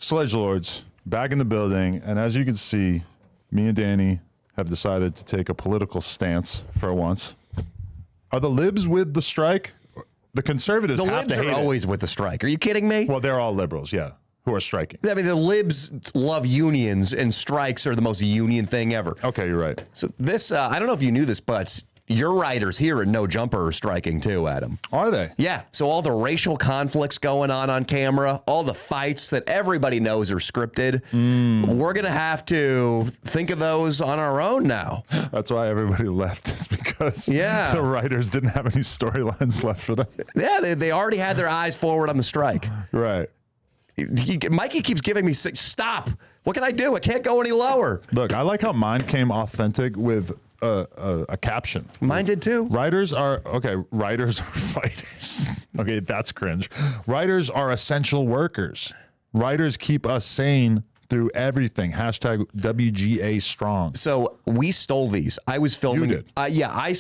Sledgelords back in the building, and as you can see, me and Danny have decided to take a political stance for once. Are the libs with the strike? The conservatives have to hate it. The libs are always with the strike. Are you kidding me? Well, they're all liberals, yeah, who are striking. I mean, the libs love unions, and strikes are the most union thing ever. Okay, you're right. So this, I don't know if you knew this, but your writers here at No Jumper are striking too, Adam. Are they? Yeah. So all the racial conflicts going on camera, all the fights that everybody knows are scripted, we're going to have to think of those on our own now. That's why everybody left, is because the writers didn't have any storylines left for them. Yeah, they already had their eyes forward on the strike. Right. Mikey keeps giving me, stop. What can I do? I can't go any lower. Look, I like how mine came authentic with a caption. Mine did too. Writers are writers are fighters. Okay, that's cringe. Writers are essential workers. Writers keep us sane through everything. Hashtag WGA strong. So we stole these. I was filming. You did. Yeah,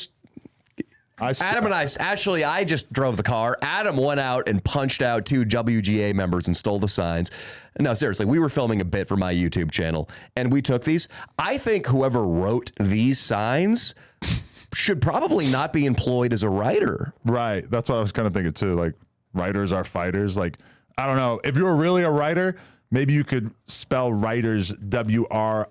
Adam and I just drove the car. Adam went out and punched out 2 WGA members and stole the signs. No, seriously, we were filming a bit for my YouTube channel, and we took these. I think whoever wrote these signs should probably not be employed as a writer. Right. That's what I was kind of thinking too. Like, writers are fighters. Like, I don't know. If you're really a writer, maybe you could spell writers WRIGHTERS.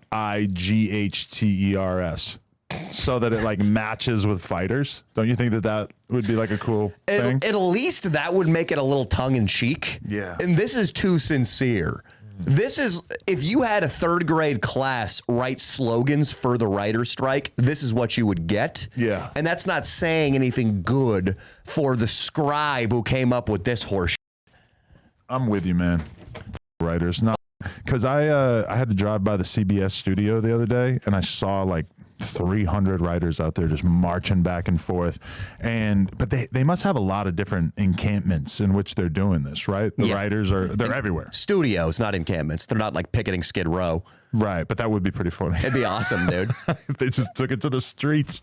So that it like matches with fighters. Don't you think that would be like a cool thing? At least that would make it a little tongue in cheek. Yeah. And this is too sincere. This is, if you had a 3rd grade class write slogans for the writer's strike, this is what you would get. Yeah. And that's not saying anything good for the scribe who came up with this horse. I'm with you, man. Writers. Not because I had to drive by the CBS studio the other day, and I saw like 300 writers out there just marching back and forth, but they must have a lot of different encampments in which they're doing this, right? The writers they're everywhere. Studios, not encampments. They're not like picketing Skid Row. Right, but that would be pretty funny. It'd be awesome, dude. If they just took it to the streets.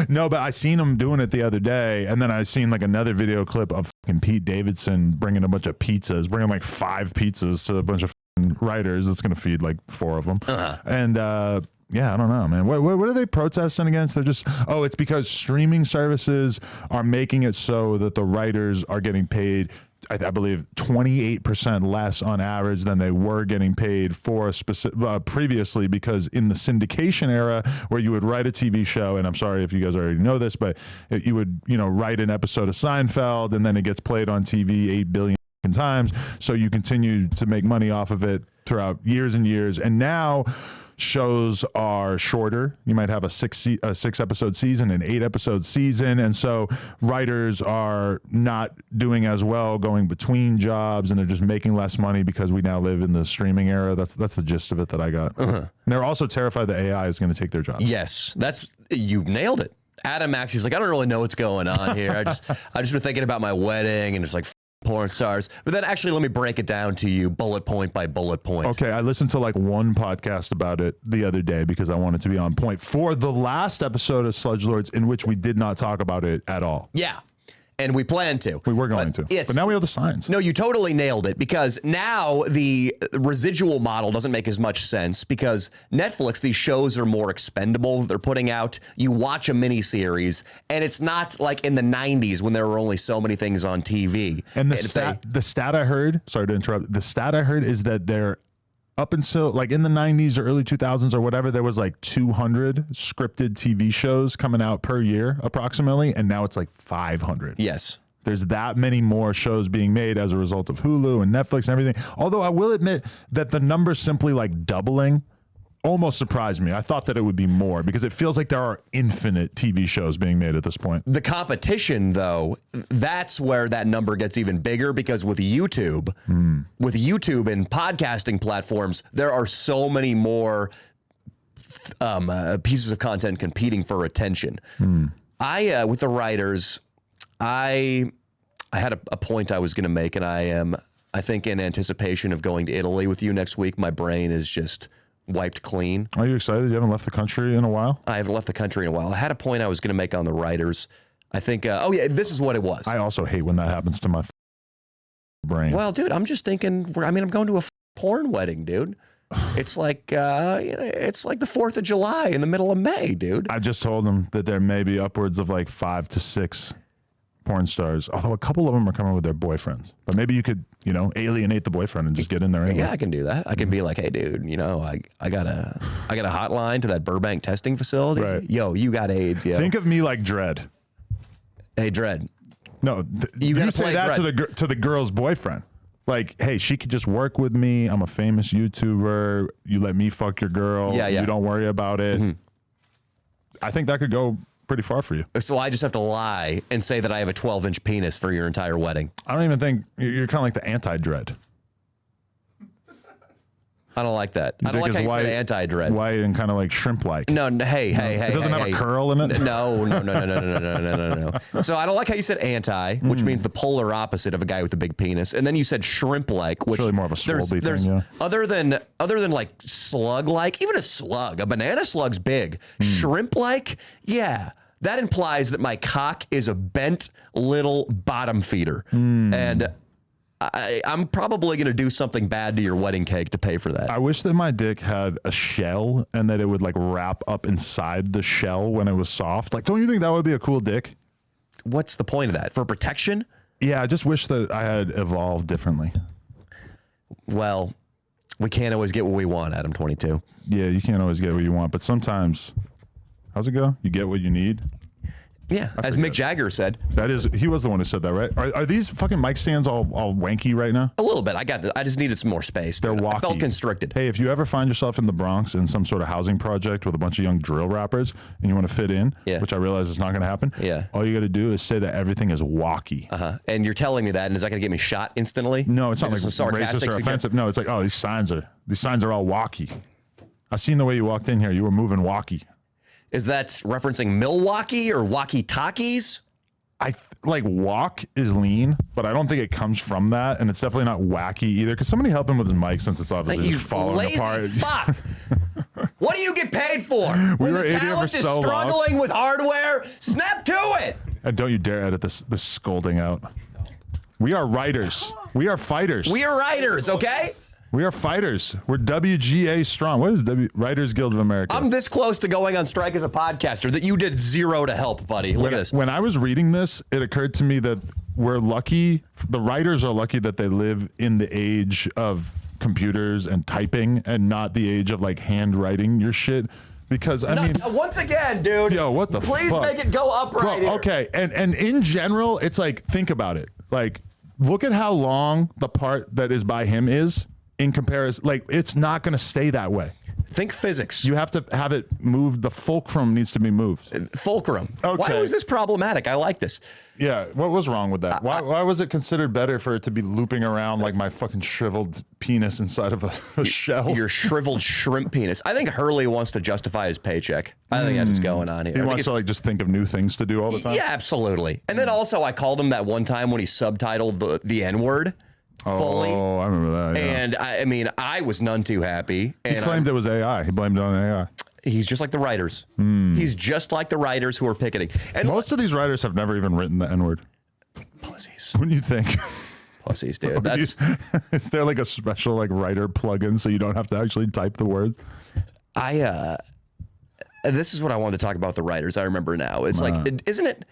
No, but I seen them doing it the other day, and then I seen like another video clip of fucking Pete Davidson bringing a bunch of pizzas, bringing like 5 pizzas to a bunch of writers. That's going to feed like 4 of them. And yeah, I don't know, man. What are they protesting against? They're just, it's because streaming services are making it so that the writers are getting paid, I believe, 28% less on average than they were getting paid for a specific previously, because in the syndication era where you would write a TV show, and I'm sorry if you guys already know this, but you would, write an episode of Seinfeld and then it gets played on TV 8 billion times. So you continue to make money off of it throughout years and years. And now shows are shorter. You might have a 6 episode season, an 8 episode season. And so writers are not doing as well going between jobs, and they're just making less money because we now live in the streaming era. That's the gist of it that I got. And they're also terrified that AI is going to take their jobs. Yes, you nailed it. Adam actually is like, I don't really know what's going on here. I just been thinking about my wedding and just like porn stars. But then actually, let me break it down to you bullet point by bullet point. Okay, I listened to like one podcast about it the other day because I wanted to be on point for the last episode of Sledgelords, in which we did not talk about it at all. Yeah. And we plan to. We were going to. But now we have the signs. No, you totally nailed it, because now the residual model doesn't make as much sense, because Netflix, these shows are more expendable. They're putting out, you watch a miniseries, and it's not like in the 90s when there were only so many things on TV. And the stat I heard, sorry to interrupt, the stat I heard is that they're up until like in the 90s or early 2000s or whatever, there was like 200 scripted TV shows coming out per year approximately, and now it's like 500. Yes. There's that many more shows being made as a result of Hulu and Netflix and everything. Although I will admit that the number simply like doubling almost surprised me. I thought that it would be more, because it feels like there are infinite TV shows being made at this point. The competition, though, that's where that number gets even bigger, because with YouTube, and podcasting platforms, there are so many more pieces of content competing for attention. With the writers, I had a point I was going to make, and I think in anticipation of going to Italy with you next week, my brain is just wiped clean. Are you excited? You haven't left the country in a while? I haven't left the country in a while. I had a point I was going to make on the writers. I think, this is what it was. I also hate when that happens to my brain. Well, dude, I'm just thinking, I'm going to a porn wedding, dude. It's like it's like the 4th of July in the middle of May, dude. I just told him that there may be upwards of like 5 to 6 porn stars, although a couple of them are coming with their boyfriends. But maybe you could, alienate the boyfriend and just get in there anyway. Yeah, I can do that. I can be like, hey, dude, I got a hotline to that Burbank testing facility. Right. Yo, you got AIDS. Yo. Think of me like Dredd. Hey, Dredd. No, you say that to the girl's boyfriend. Like, hey, she could just work with me. I'm a famous YouTuber. You let me fuck your girl. Yeah. You don't worry about it. Mm-hmm. I think that could go pretty far for you. So I just have to lie and say that I have a 12-inch penis for your entire wedding. I don't even think you're kind of like the anti-Dredd. I don't like that. I don't like how you said anti-Dread. White and kind of like shrimp-like. No, hey. It doesn't have a curl in it? No. So I don't like how you said anti, which means the polar opposite of a guy with a big penis. And then you said shrimp-like, which it's really more of a swolby thing, yeah. Other than like slug-like, even a banana slug's big. Shrimp-like, yeah. That implies that my cock is a bent little bottom feeder. And I'm probably going to do something bad to your wedding cake to pay for that. I wish that my dick had a shell and that it would like wrap up inside the shell when it was soft. Like, don't you think that would be a cool dick? What's the point of that? For protection? Yeah, I just wish that I had evolved differently. Well, we can't always get what we want, Adam 22. Yeah, you can't always get what you want, but sometimes, how's it go? You get what you need? Yeah, as Mick Jagger said. He was the one who said that, right? Are these fucking mic stands all wanky right now? A little bit. I just needed some more space. They're walky. I felt constricted. Hey, if you ever find yourself in the Bronx in some sort of housing project with a bunch of young drill rappers and you want to fit in, which I realize is not going to happen, all you got to do is say that everything is walky. And you're telling me that, and is that going to get me shot instantly? No, it's not like racist or offensive. No, it's like, oh, these signs are all walky. I seen the way you walked in here. You were moving walky. Is that referencing Milwaukee or walkie-talkies? Like walk is lean, but I don't think it comes from that, and it's definitely not wacky either. Because somebody help him with his mic since it's obviously just falling apart. Fuck! What do you get paid for? We were the in here for talent is so struggling long. with hardware, snap to it! And don't you dare edit this scolding out. We are writers. We are fighters. We are writers, okay? We are fighters. We're WGA strong. What is Writers Guild of America? I'm this close to going on strike as a podcaster that you did zero to help, buddy. Look at this. When I was reading this, it occurred to me that we're lucky. The writers are lucky that they live in the age of computers and typing and not the age of like handwriting your shit. Because I mean, once again, dude. Yo, what the fuck? Please make it go up right here. Okay, and in general, it's like, think about it. Like, look at how long the part that is by him is. In comparison, like, it's not going to stay that way. Think physics. You have to have it moved. The fulcrum needs to be moved. Fulcrum. Okay. Why was this problematic? I like this. Yeah. What was wrong with that? Why was it considered better for it to be looping around like my fucking shriveled penis inside of a shell? Your shriveled shrimp penis. I think Hurley wants to justify his paycheck. I think that's what's going on here. He wants to like just think of new things to do all the time? Yeah, absolutely. And then also I called him that one time when he subtitled the N-word. Fully. Oh, I remember that. Yeah. And I mean, I was none too happy. And he claimed it was AI. He blamed it on AI. He's just like the writers. He's just like the writers who are picketing. And most of these writers have never even written the N-word. Pussies. Wouldn't you think? Pussies, dude. Is there like a special like writer plugin so you don't have to actually type the words? This is what I wanted to talk about the writers. I remember now. It's like, isn't it?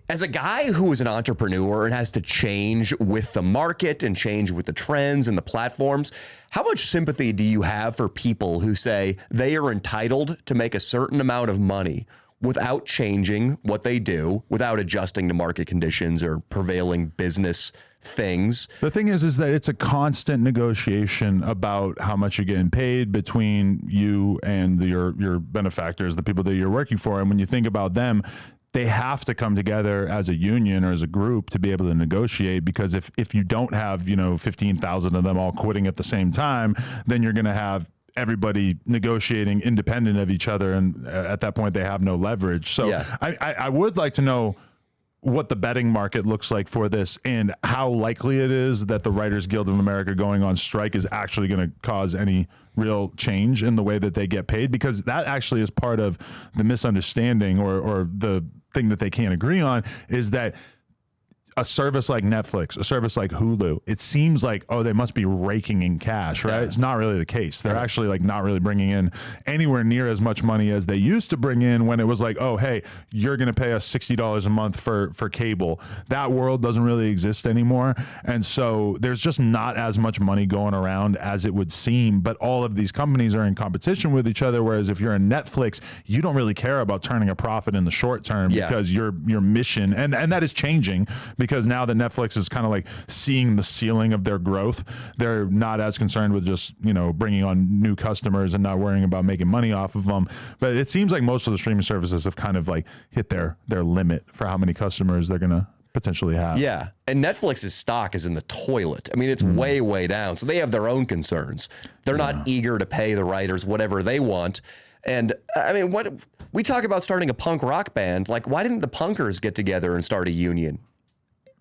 As a guy who is an entrepreneur and has to change with the market and change with the trends and the platforms, how much sympathy do you have for people who say they are entitled to make a certain amount of money without changing what they do, without adjusting to market conditions or prevailing business things? The thing is that it's a constant negotiation about how much you're getting paid between you and your benefactors, the people that you're working for. And when you think about them, they have to come together as a union or as a group to be able to negotiate, because if you don't have, 15,000 of them all quitting at the same time, then you're going to have everybody negotiating independent of each other. And at that point, they have no leverage. So yeah. I would like to know what the betting market looks like for this and how likely it is that the Writers Guild of America going on strike is actually going to cause any real change in the way that they get paid, because that actually is part of the misunderstanding or the thing that they can't agree on, is that a service like Netflix, a service like Hulu, it seems like, oh, they must be raking in cash, right? It's not really the case. They're actually like not really bringing in anywhere near as much money as they used to bring in when it was like, oh, hey, you're going to pay us $60 a month for cable. That world doesn't really exist anymore. And so there's just not as much money going around as it would seem. But all of these companies are in competition with each other. Whereas if you're in Netflix, you don't really care about turning a profit in the short term because your mission, and that is changing because now that Netflix is kind of like seeing the ceiling of their growth, they're not as concerned with just, you know, bringing on new customers and not worrying about making money off of them. But it seems like most of the streaming services have kind of like hit their limit for how many customers they're going to potentially have. Yeah. And Netflix's stock is in the toilet. I mean, it's way, way down. So they have their own concerns. They're not eager to pay the writers whatever they want. And I mean, what we talk about starting a punk rock band, like why didn't the punkers get together and start a union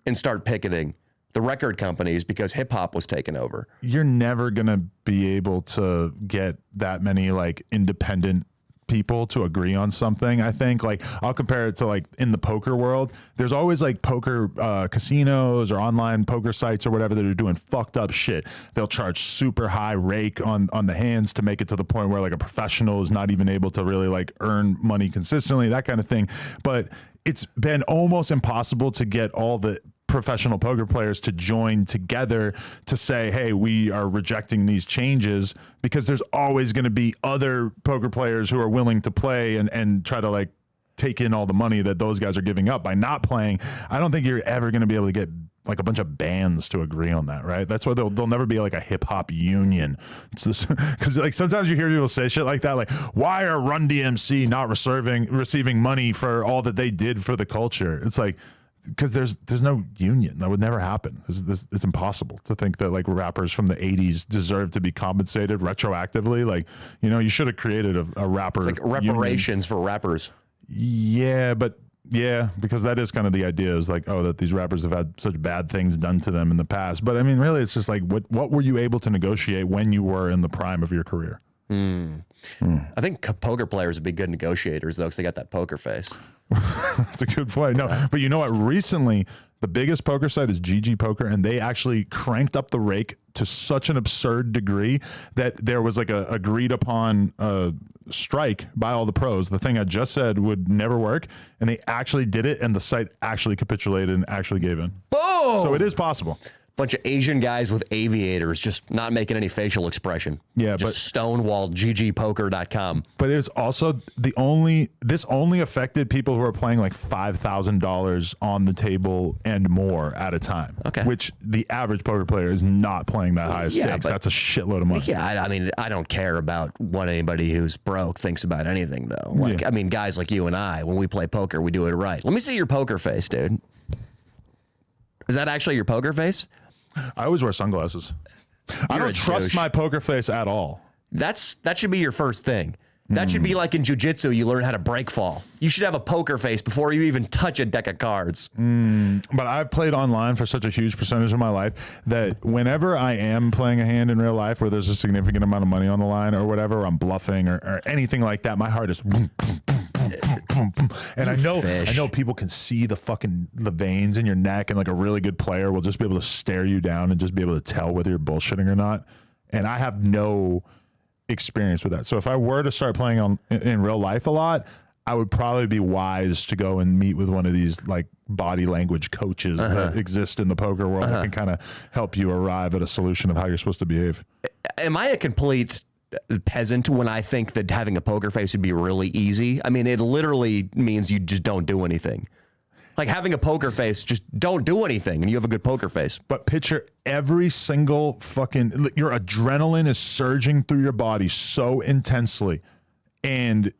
and start picketing the record companies because hip hop was taken over? You're never going to be able to get that many like independent people to agree on something. I think like I'll compare it to like in the poker world, there's always like poker casinos or online poker sites or whatever that are doing fucked up shit. They'll charge super high rake on the hands to make it to the point where like a professional is not even able to really like earn money consistently, that kind of thing. But it's been almost impossible to get all the professional poker players to join together to say, hey, we are rejecting these changes, because there's always going to be other poker players who are willing to play and try to like take in all the money that those guys are giving up by not playing. I don't think you're ever going to be able to get like a bunch of bands to agree on that, right? That's why there'll never be like a hip hop union. It's this, because like sometimes you hear people say shit like that, like why are Run DMC not receiving money for all that they did for the culture? It's like, because there's no union. That would never happen. It's impossible to think that like rappers from the 80s deserve to be compensated retroactively. Like, you know, you should have created a rapper. It's like reparations for rappers. Yeah, but yeah, because that is kind of the idea, is like, oh, that these rappers have had such bad things done to them in the past. But I mean, really, it's just like, what were you able to negotiate when you were in the prime of your career? I think poker players would be good negotiators, though, because they got that poker face. That's a good point. No, but you know what? Recently, the biggest poker site is GG Poker, and they actually cranked up the rake to such an absurd degree that there was like a agreed upon strike by all the pros. The thing I just said would never work, and they actually did it, and the site actually capitulated and actually gave in. Boom! So it is possible. Bunch of Asian guys with aviators just not making any facial expression. Yeah, just stonewalled ggpoker.com. But it's also this only affected people who are playing like $5,000 on the table and more at a time. Okay. Which the average poker player is not playing that high stakes. That's a shitload of money. Yeah, I mean, I don't care about what anybody who's broke thinks about anything, though. Like, I mean, guys like you and I, when we play poker, we do it right. Let me see your poker face, dude. Is that actually your poker face? I always wear sunglasses. I don't trust my poker face at all. That should be your first thing. That should be like in jiu-jitsu, you learn how to break fall. You should have a poker face before you even touch a deck of cards. But I've played online for such a huge percentage of my life that whenever I am playing a hand in real life where there's a significant amount of money on the line or whatever, or I'm bluffing or anything like that, my heart is and I know people can see the veins in your neck, and like a really good player will just be able to stare you down and just be able to tell whether you're bullshitting or not. And I have no experience with that. So if I were to start playing in real life a lot, I would probably be wise to go and meet with one of these like body language coaches that exist in the poker world that can kind of help you arrive at a solution of how you're supposed to behave. Am I a complete peasant when I think that having a poker face would be really easy? I mean, it literally means you just don't do anything. Like having a poker face, just don't do anything and you have a good poker face. But picture every single fucking, your adrenaline is surging through your body so intensely, and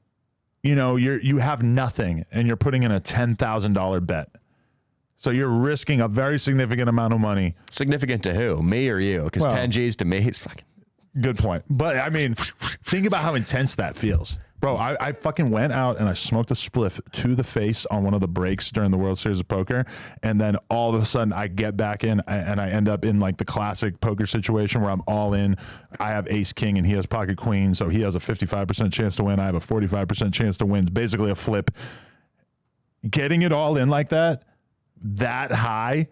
you know, you have nothing and you're putting in a $10,000 bet. So you're risking a very significant amount of money. Significant to who? Me or you? Because 10 G's to me is fucking... Good point. But I mean, think about how intense that feels. Bro, I fucking went out and I smoked a spliff to the face on one of the breaks during the World Series of Poker. And then all of a sudden I get back in and I end up in like the classic poker situation where I'm all in. I have ace king and he has pocket queen. So he has a 55% chance to win. I have a 45% chance to win. It's basically a flip. Getting it all in like that that high,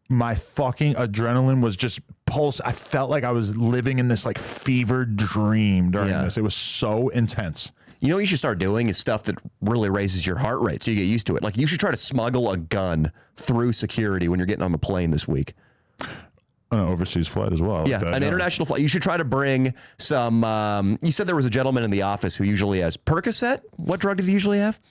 my fucking adrenaline was just pulse. I felt like I was living in this like fevered dream during this. It was so intense. You know what you should start doing is stuff that really raises your heart rate so you get used to it. Like you should try to smuggle a gun through security when you're getting on the plane this week. An overseas flight as well. Yeah, an international flight. You should try to bring some, you said there was a gentleman in the office who usually has Percocet. What drug did he usually have?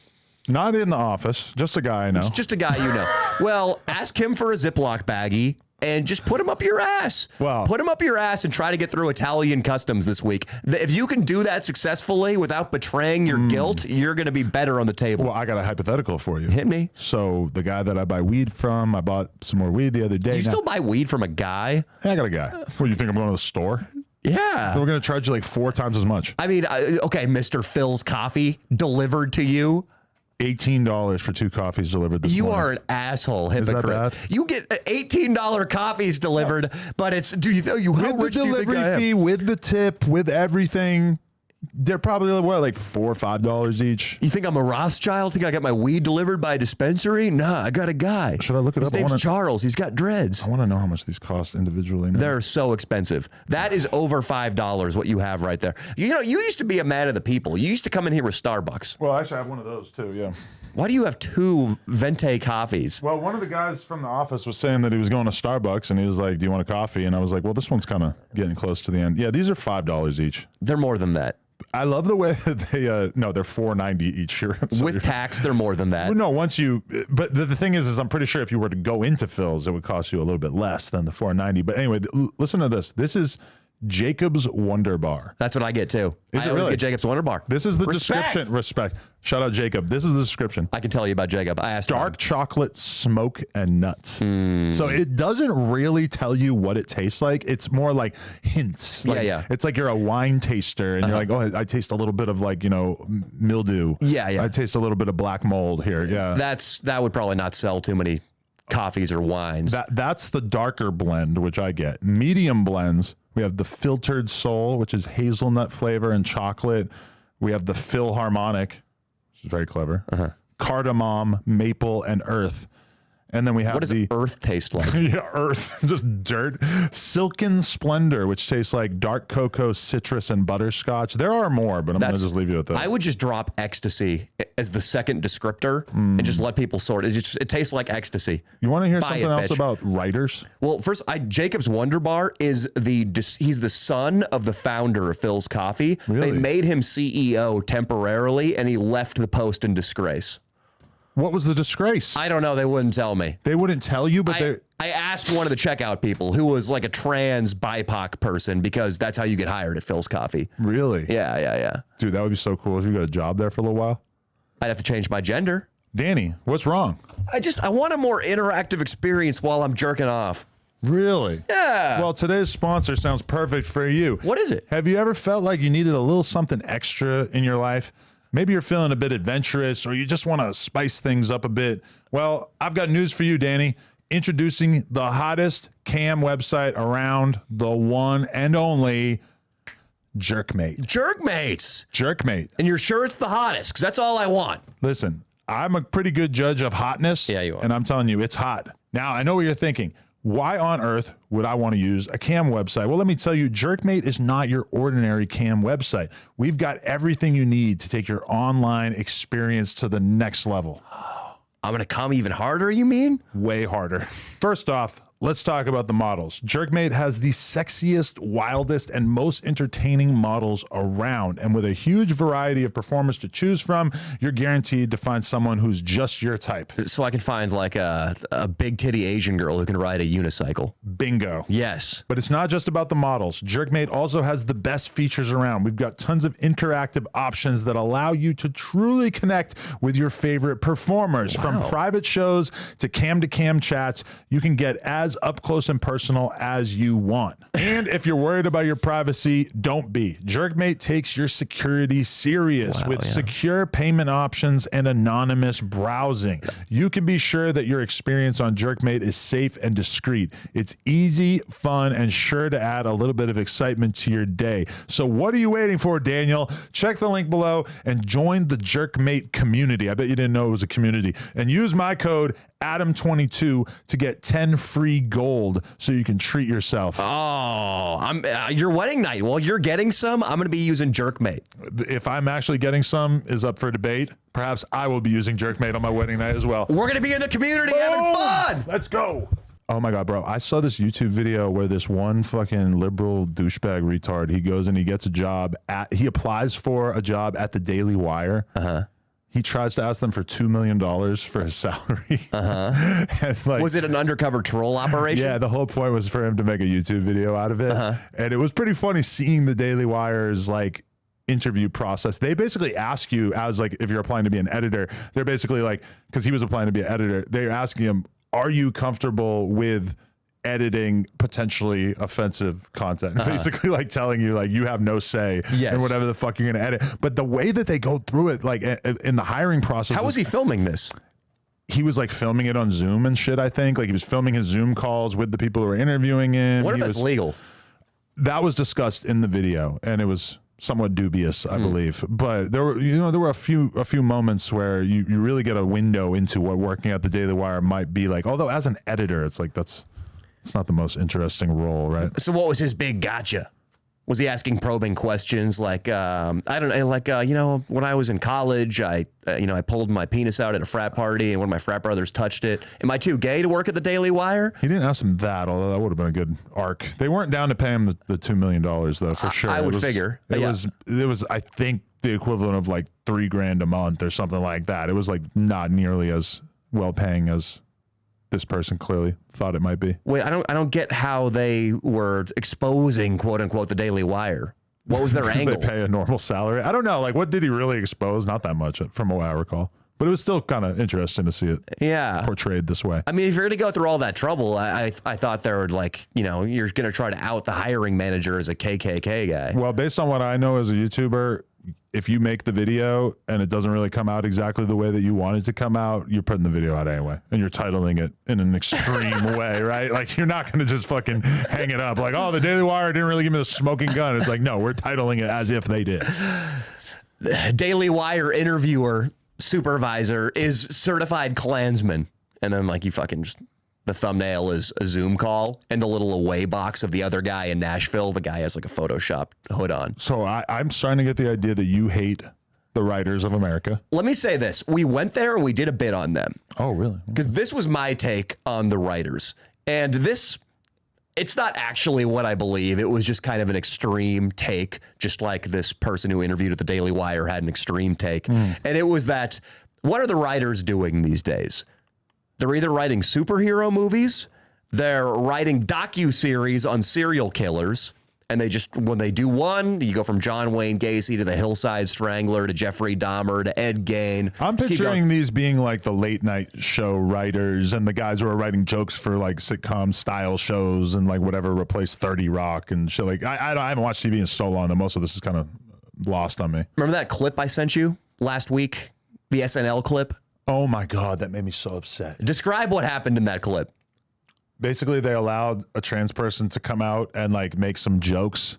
Not in the office, just a guy I know. It's just a guy you know. Well, ask him for a Ziploc baggie and just put him up your ass. Wow. Put him up your ass and try to get through Italian customs this week. If you can do that successfully without betraying your guilt, you're going to be better on the table. Well, I got a hypothetical for you. Hit me. So the guy that I buy weed from, I bought some more weed the other day. You still buy weed from a guy? Yeah, I got a guy. What, you think I'm going to the store? Yeah. We're going to charge you like 4 times as much. I mean, okay, Mr. Philz Coffee delivered to you. $18 for 2 coffees delivered this morning. You are an asshole hypocrite. Is that bad? You get $18 coffees delivered, but it's, do you know you how with rich the do you think I delivery am? fee, with the tip, with everything, they're probably what, like $4 or $5 each. You think I'm a Rothschild? Think I got my weed delivered by a dispensary? Nah, I got a guy. Should I look it His up? name's Charles. He's got dreads. I want to know how much these cost individually now. They're so expensive. That is over $5 what you have right there. You know, you used to be a man of the people. You used to come in here with Starbucks. Well, actually, I have one of those too, yeah. Why do you have 2 Venti coffees? Well, one of the guys from the office was saying that he was going to Starbucks, and he was like, do you want a coffee? And I was like, well, this one's kind of getting close to the end. Yeah, these are $5 each. They're more than that. I love the way that they, no, they're $4.90 each here. So With tax, they're more than that. well, no, once you, but the thing is I'm pretty sure if you were to go into Philz, it would cost you a little bit less than the $4.90. But anyway, listen to this. This is Jacob's Wonderbar. That's what I get too. Is I it always really? get Jacob's Wonderbar. This is the Respect. description. Respect. Shout out Jacob. This is the description. I can tell you about Jacob. I asked Dark him. chocolate, smoke, and nuts. So it doesn't really tell you what it tastes like. It's more like hints. Like, yeah. It's like you're a wine taster and you're like, oh, I taste a little bit of like, you know, mildew. Yeah. I taste a little bit of black mold here. Yeah. That would probably not sell too many coffees or wines. That's the darker blend, which I get. Medium blends, we have the Filtered Soul, which is hazelnut flavor and chocolate. We have the Philharmonic, which is very clever. Cardamom, maple, and earth. And then we have What does earth taste like? yeah, earth, just dirt. Silken Splendor, which tastes like dark cocoa, citrus, and butterscotch. There are more, but I'm going to just leave you with that. I would just drop ecstasy as the second descriptor and just let people sort it. It tastes like ecstasy. You want to hear Buy something it, else bitch. about writers? Well, first, Jacob's Wonderbar is he's the son of the founder of Philz Coffee. Really? They made him CEO temporarily, and he left the post in disgrace. What was the disgrace? I don't know. They wouldn't tell me. They wouldn't tell you, but they. I asked one of the checkout people who was like a trans BIPOC person because that's how you get hired at Philz Coffee. Really? Yeah. Dude, that would be so cool if you got a job there for a little while. I'd have to change my gender. Danny, what's wrong? I want a more interactive experience while I'm jerking off. Really? Yeah. Well, today's sponsor sounds perfect for you. What is it? Have you ever felt like you needed a little something extra in your life? Maybe you're feeling a bit adventurous or you just want to spice things up a bit. Well, I've got news for you, Danny. Introducing the hottest cam website around, the one and only Jerkmate. Jerkmates. Jerkmate. And you're sure it's the hottest? Because that's all I want. Listen, I'm a pretty good judge of hotness. Yeah, you are. And I'm telling you, it's hot. Now, I know what you're thinking. Why on earth would I want to use a cam website? Well, let me tell you, Jerkmate is not your ordinary cam website. We've got everything you need to take your online experience to the next level. I'm going to come even harder, you mean? Way harder. First off, let's talk about the models. Jerkmate has the sexiest, wildest, and most entertaining models around. And with a huge variety of performers to choose from, you're guaranteed to find someone who's just your type. So I can find like a big titty Asian girl who can ride a unicycle. Bingo. Yes. But it's not just about the models. Jerkmate also has the best features around. We've got tons of interactive options that allow you to truly connect with your favorite performers. From private shows to cam chats, you can get as as up close and personal as you want. And if you're worried about your privacy, don't be. Jerkmate takes your security serious with secure payment options and anonymous browsing. You can be sure that your experience on Jerkmate is safe and discreet. It's easy, fun, and sure to add a little bit of excitement to your day. So what are you waiting for, Daniel? Check the link below and join the Jerkmate community. I bet you didn't know it was a community. And use my code Adam22 to get 10 free gold so you can treat yourself. Oh, your wedding night. Well, you're getting some. I'm going to be using Jerkmate. If I'm actually getting some is up for debate. Perhaps I will be using Jerkmate on my wedding night as well. We're going to be in the community having fun. Let's go. Oh my God, bro. I saw this YouTube video where this one fucking liberal douchebag retard, he goes and he gets a job he applies for a job at the Daily Wire. He tries to ask them for $2 million for his salary. And like, was it an undercover troll operation? Yeah, the whole point was for him to make a YouTube video out of it. And it was pretty funny seeing the Daily Wire's like interview process. They basically ask you as like, if you're applying to be an editor, they're basically like, because he was applying to be an editor, they're asking him, are you comfortable with editing potentially offensive content? Basically like telling you like you have no say in whatever the fuck you're gonna edit. But the way that they go through it, like in the hiring process, how was he filming this? He was like filming it on Zoom and shit. I think like he was filming his Zoom calls with the people who were interviewing him. What if that's legal? That was discussed in the video, and it was somewhat dubious, I believe. But there were a few moments where you really get a window into what working at the Daily Wire might be like. Although as an editor, it's like it's not the most interesting role, right? So what was his big gotcha? Was he asking probing questions like, I don't know, like, when I was in college, I pulled my penis out at a frat party and one of my frat brothers touched it. Am I too gay to work at the Daily Wire? He didn't ask him that, although that would have been a good arc. They weren't down to pay him the $2 million though, for sure. I would figure. It was, I think, the equivalent of like $3,000 a month or something like that. It was like not nearly as well paying as this person clearly thought it might be. Wait, I don't get how they were exposing, quote unquote, the Daily Wire. What was their angle? They pay a normal salary. I don't know. Like, what did he really expose? Not that much, from what I recall. But it was still kind of interesting to see it portrayed this way. I mean, if you're going to go through all that trouble, I thought there would you're going to try to out the hiring manager as a KKK guy. Well, based on what I know as a YouTuber, if you make the video and it doesn't really come out exactly the way that you want it to come out, you're putting the video out anyway. And you're titling it in an extreme way, right? Like, you're not going to just fucking hang it up like, oh, the Daily Wire didn't really give me the smoking gun. It's like, no, we're titling it as if they did. Daily Wire interviewer supervisor is certified Klansman. And then like you fucking just... The thumbnail is a Zoom call and the little away box of the other guy in Nashville. The guy has like a Photoshop hood on. So I'm starting to get the idea that you hate the writers of America. Let me say this. We went there and we did a bit on them. Oh, really? Because this was my take on the writers. And it's not actually what I believe. It was just kind of an extreme take, just like this person who interviewed at the Daily Wire had an extreme take. And it was that, what are the writers doing these days? They're either writing superhero movies, they're writing docu-series on serial killers, and they just, when they do one, you go from John Wayne Gacy to the Hillside Strangler to Jeffrey Dahmer to Ed Gein. I'm picturing these being like the late night show writers and the guys who are writing jokes for like sitcom style shows and like whatever replaced 30 Rock and shit. Like, I haven't watched TV in so long that most of this is kind of lost on me. Remember that clip I sent you last week? The SNL clip? Oh my God, that made me so upset. Describe what happened in that clip. Basically, they allowed a trans person to come out and like make some jokes,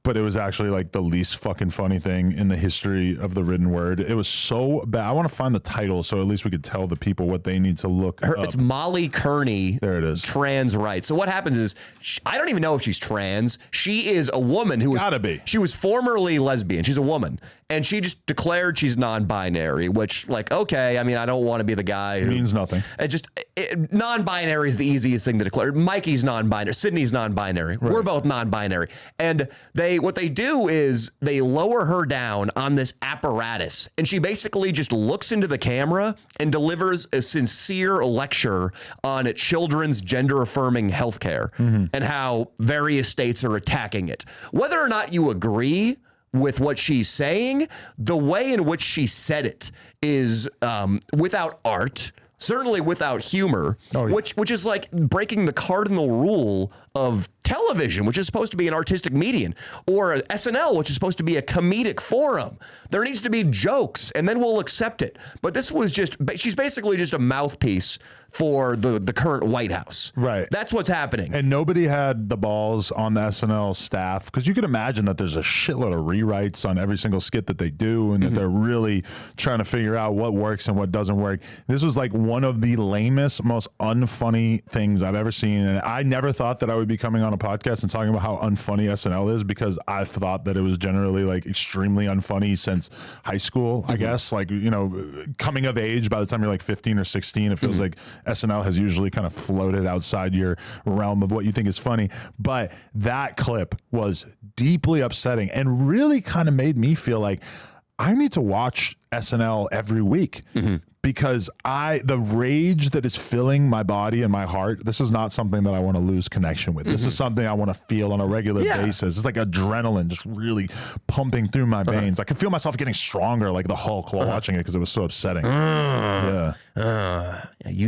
but it was actually like the least fucking funny thing in the history of the written word. It was so bad. I want to find the title so at least we could tell the people what they need to look up. It's Molly Kearney. There it is. Trans Right. So what happens is, I don't even know if she's trans. She is a woman who was... Gotta be. She was formerly lesbian. She's a woman. And she just declared she's non-binary, which, like, okay, I mean, I don't want to be the guy who... Means nothing. Non-binary is the easiest thing to declare. Mikey's non-binary. Sydney's non-binary. Right. We're both non-binary. And what they do is they lower her down on this apparatus. And she basically just looks into the camera and delivers a sincere lecture on children's gender-affirming healthcare and how various states are attacking it. Whether or not you agree with what she's saying, the way in which she said it is without art, certainly without humor, Oh, yeah. which is like breaking the cardinal rule of television, which is supposed to be an artistic medium, or SNL, which is supposed to be a comedic forum. There needs to be jokes, and then we'll accept it. But this was just, she's basically just a mouthpiece for the current White House. Right. That's what's happening. And nobody had the balls on the SNL staff, because you can imagine that there's a shitload of rewrites on every single skit that they do, and that they're really trying to figure out what works and what doesn't work. This was like one of the lamest, most unfunny things I've ever seen. And I never thought that I would be coming on a podcast and talking about how unfunny SNL is, because I thought that it was generally like extremely unfunny since high school, I guess. Like, you know, coming of age, by the time you're like 15 or 16, it feels like SNL has usually kind of floated outside your realm of what you think is funny. But that clip was deeply upsetting and really kind of made me feel like I need to watch SNL every week. Because the rage that is filling my body and my heart, this is not something that I want to lose connection with. This is something I want to feel on a regular basis. It's like adrenaline just really pumping through my veins. I can feel myself getting stronger like the Hulk while watching it, because it was so upsetting. Use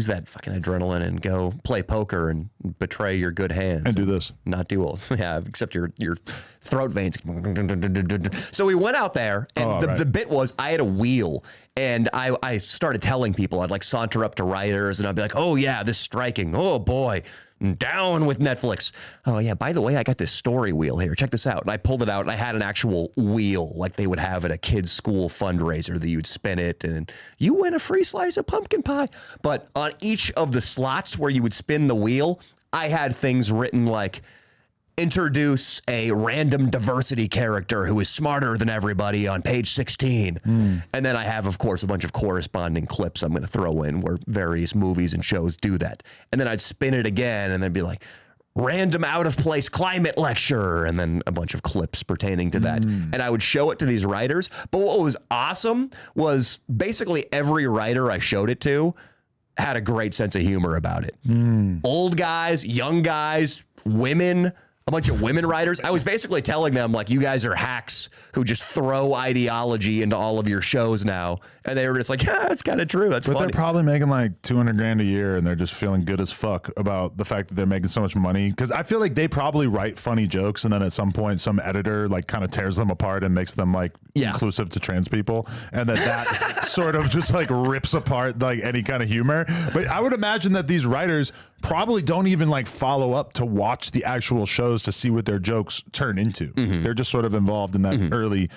that fucking adrenaline and go play poker and betray your good hands. And do this. Not do all. Yeah, except your throat veins. So we went out there, and the bit was I had a wheel, and I started telling people, I'd like saunter up to writers, and I'd be like, oh yeah, this is striking. Oh boy, down with Netflix. Oh yeah, by the way, I got this story wheel here. Check this out. And I pulled it out, and I had an actual wheel like they would have at a kid's school fundraiser that you'd spin it, and you win a free slice of pumpkin pie. But on each of the slots where you would spin the wheel, I had things written like, introduce a random diversity character who is smarter than everybody on page 16. And then I have, of course, a bunch of corresponding clips I'm going to throw in where various movies and shows do that. And then I'd spin it again and then be like, random out of place climate lecture, and then a bunch of clips pertaining to that. And I would show it to these writers. But what was awesome was basically every writer I showed it to had a great sense of humor about it. Old guys, young guys, women, a bunch of women writers. I was basically telling them, like, you guys are hacks who just throw ideology into all of your shows now. And they were just like, yeah, it's kind of true. That's funny. They're probably making like 200 grand a year, and they're just feeling good as fuck about the fact that they're making so much money. Because I feel like they probably write funny jokes, and then at some point some editor like kind of tears them apart and makes them like inclusive to trans people, and that sort of just like rips apart like any kind of humor. But I would imagine that these writers probably don't even like follow up to watch the actual shows to see what their jokes turn into. They're just sort of involved in that early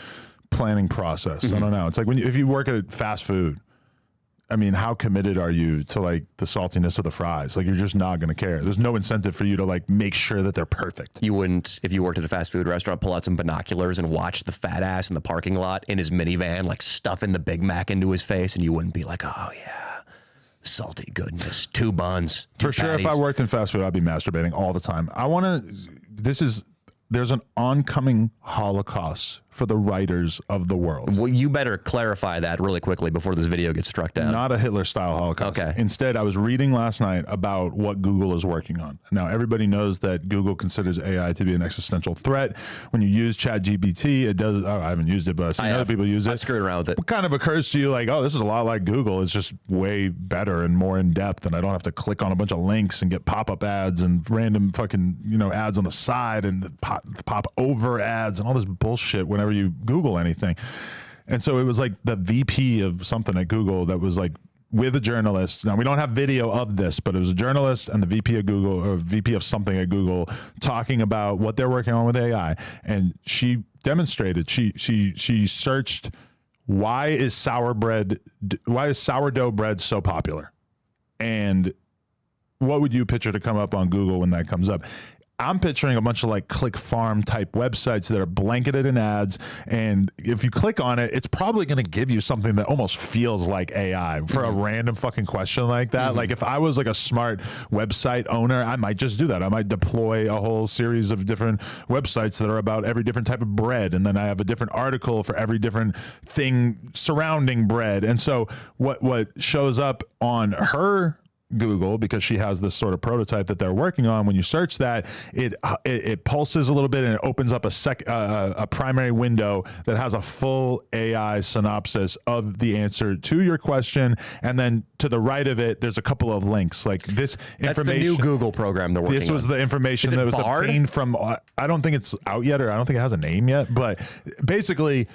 planning process. I don't know. It's like if you work at fast food, I mean, how committed are you to like the saltiness of the fries? Like, you're just not going to care. There's no incentive for you to like make sure that they're perfect. You wouldn't, if you worked at a fast food restaurant, pull out some binoculars and watch the fat ass in the parking lot in his minivan, like stuffing the Big Mac into his face, and you wouldn't be like, oh yeah, salty goodness, 2 buns. 2 For sure, patties. if I worked in fast food, I'd be masturbating all the time. There's an oncoming Holocaust for the writers of the world. Well, you better clarify that really quickly before this video gets struck down. Not a Hitler-style Holocaust. Okay. Instead, I was reading last night about what Google is working on. Now, everybody knows that Google considers AI to be an existential threat. When you use ChatGPT, it does. Oh, I haven't used it, but I've seen other people use it. I've screwed around with it. What kind of occurs to you like, oh, this is a lot like Google. It's just way better and more in depth, and I don't have to click on a bunch of links and get pop-up ads and random fucking ads on the side and pop over ads and all this bullshit whenever you Google anything. And so it was like the VP of something at Google that was like with a journalist. Now, we don't have video of this, but it was a journalist and the VP of Google, or VP of something at Google, talking about what they're working on with AI. And she demonstrated, she searched, why is sourdough bread so popular? And what would you picture to come up on Google when that comes up? I'm picturing a bunch of like click farm type websites that are blanketed in ads. And if you click on it, it's probably going to give you something that almost feels like AI for a random fucking question like that. Like, if I was like a smart website owner, I might just do that. I might deploy a whole series of different websites that are about every different type of bread. And then I have a different article for every different thing surrounding bread. And so what shows up on her Google because she has this sort of prototype that they're working on. When you search that, it pulses a little bit and it opens up a primary window that has a full AI synopsis of the answer to your question, and then to the right of it, there's a couple of links like this information. That's the new Google program they're working on. This was the information that was obtained from. I don't think it's out yet, or I don't think it has a name yet, but basically,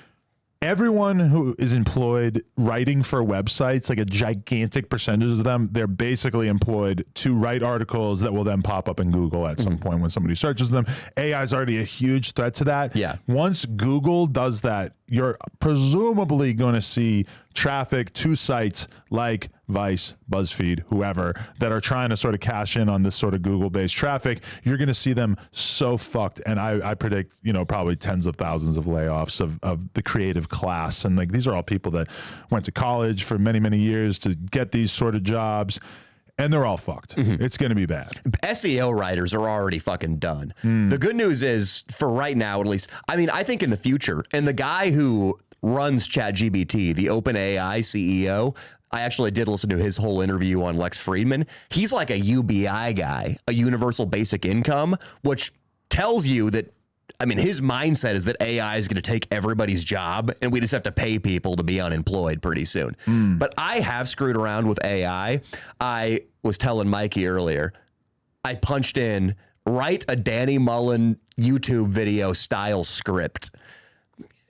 everyone who is employed writing for websites, like a gigantic percentage of them, they're basically employed to write articles that will then pop up in Google at some point when somebody searches them. AI is already a huge threat to that. Yeah. Once Google does that, you're presumably going to see traffic to sites like VICE, BuzzFeed, whoever, that are trying to sort of cash in on this sort of Google-based traffic. You're going to see them so fucked. And I predict, probably tens of thousands of layoffs of the creative class. And like, these are all people that went to college for many, many years to get these sort of jobs. And they're all fucked. It's going to be bad. SEO writers are already fucking done. The good news is, for right now at least, I think in the future, and the guy who runs ChatGPT, the OpenAI CEO, I actually did listen to his whole interview on Lex Friedman. He's like a UBI guy, a universal basic income, which tells you that, his mindset is that AI is going to take everybody's job and we just have to pay people to be unemployed pretty soon. But I have screwed around with AI. I was telling Mikey earlier, I punched in, write a Danny Mullen YouTube video style script.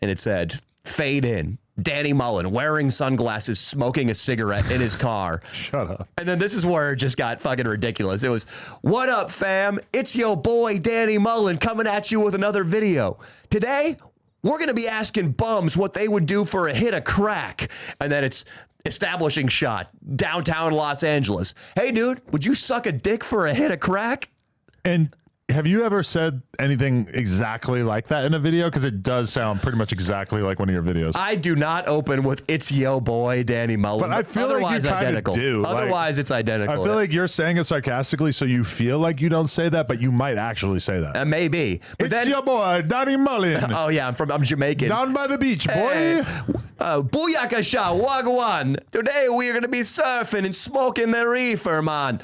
And it said, fade in. Danny Mullen wearing sunglasses, smoking a cigarette in his car. Shut up. And then this is where it just got fucking ridiculous. It was, what up, fam? It's your boy, Danny Mullen, coming at you with another video. Today, we're going to be asking bums what they would do for a hit of crack. And then it's establishing shot, downtown Los Angeles. Hey, dude, would you suck a dick for a hit of crack? And have you ever said anything exactly like that in a video? Because it does sound pretty much exactly like one of your videos. I do not open with "It's yo boy Danny Mullen," but I feel like you identical. Do. Otherwise, it's identical. I feel like you're saying it sarcastically, so you feel like you don't say that, but you might actually say that. Maybe. But it's your boy Danny Mullen. Oh yeah, I'm Jamaican. Down by the beach, boy. Hey. Booyakasha, wagwan. Today we are going to be surfing and smoking the reefer, man.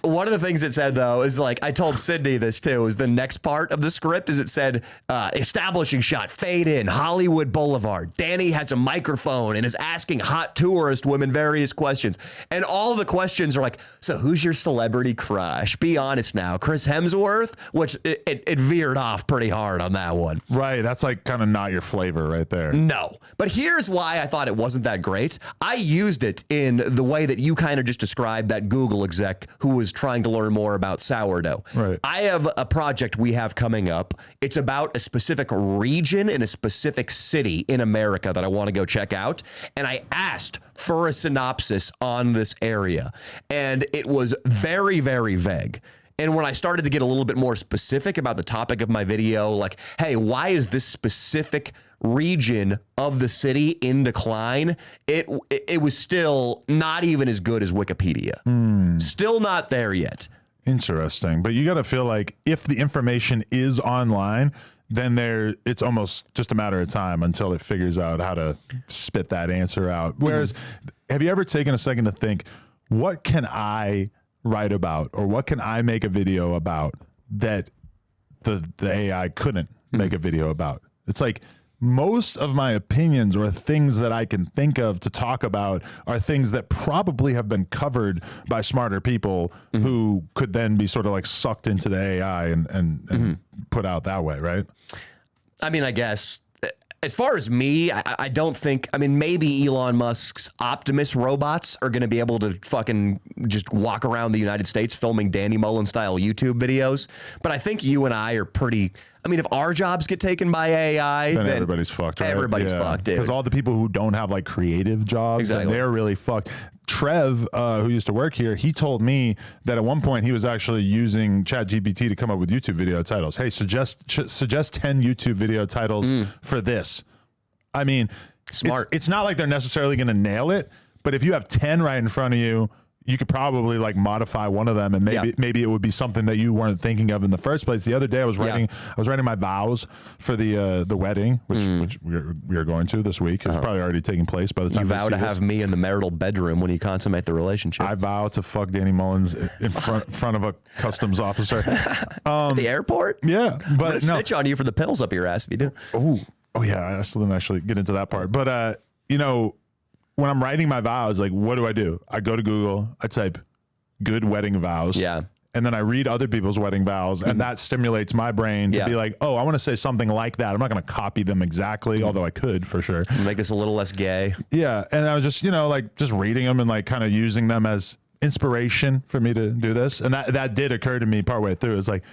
One of the things it said, though, is like, I told Sydney this too, is the next part of the script is it said, establishing shot, fade in, Hollywood Boulevard. Danny has a microphone and is asking hot tourist women various questions. And all the questions are like, so who's your celebrity crush? Be honest now. Chris Hemsworth? Which it veered off pretty hard on that one. Right. That's like kind of not your flavor right there. No. But here's why I thought it wasn't that great. I used it in the way that you kind of just described that Google exec who was trying to learn more about sourdough. Right. I have a project we have coming up. It's about a specific region in a specific city in America that I want to go check out. And I asked for a synopsis on this area. And it was very, very vague. And when I started to get a little bit more specific about the topic of my video, like, hey, why is this specific region of the city in decline? It was still not even as good as Wikipedia. Still not there yet. Interesting. But you got to feel like if the information is online, then it's almost just a matter of time until it figures out how to spit that answer out. Whereas, have you ever taken a second to think, what can I write about, or what can I make a video about that the AI couldn't make a video about? It's like, most of my opinions or things that I can think of to talk about are things that probably have been covered by smarter people who could then be sort of like sucked into the AI and put out that way, right? I guess as far as me, I don't think, maybe Elon Musk's Optimus robots are going to be able to fucking just walk around the United States filming Danny Mullen style YouTube videos. But I think you and I are pretty, if our jobs get taken by AI, then everybody's fucked, right? Everybody's fucked, dude. Because all the people who don't have like creative jobs, exactly, they're really fucked. Trev, who used to work here, he told me that at one point he was actually using ChatGPT to come up with YouTube video titles. Hey, suggest 10 YouTube video titles for this. Smart. It's not like they're necessarily going to nail it, but if you have 10 right in front of you, you could probably like modify one of them, and maybe it would be something that you weren't thinking of in the first place. The other day I was writing my vows for the wedding, which we are going to this week. It's probably already taking place by the time you vow to have me in the marital bedroom when you consummate the relationship. I vow to fuck Danny Mullins in front of a customs officer at the airport. Yeah, but I'm snitch on you for the pills up your ass if you do. Oh yeah, I still didn't actually get into that part, but you know, when I'm writing my vows, like, what do? I go to Google, I type good wedding vows. Yeah. And then I read other people's wedding vows, and that stimulates my brain to be like, oh, I want to say something like that. I'm not going to copy them exactly, although I could for sure. Make this a little less gay. Yeah. And I was just, you know, like just reading them and like kind of using them as inspiration for me to do this. And that did occur to me partway through. It's like,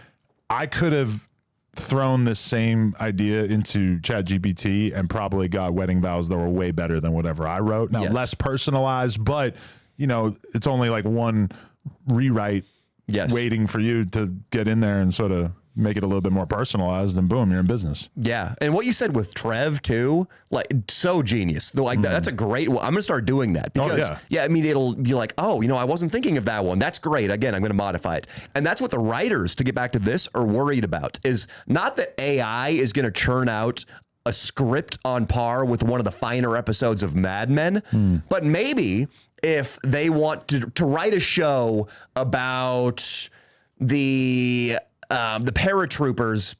I could have thrown this same idea into ChatGPT and probably got wedding vows that were way better than whatever I wrote. Now, less personalized, but you know, it's only like one rewrite waiting for you to get in there and sort of make it a little bit more personalized, and boom, you're in business. Yeah. And what you said with Trev too, like so genius. Like that's a great one. I'm going to start doing that because I mean, it'll be like, oh, you know, I wasn't thinking of that one. That's great. Again, I'm going to modify it. And that's what the writers, to get back to this, are worried about, is not that AI is going to churn out a script on par with one of the finer episodes of Mad Men, but maybe if they want to write a show about the paratroopers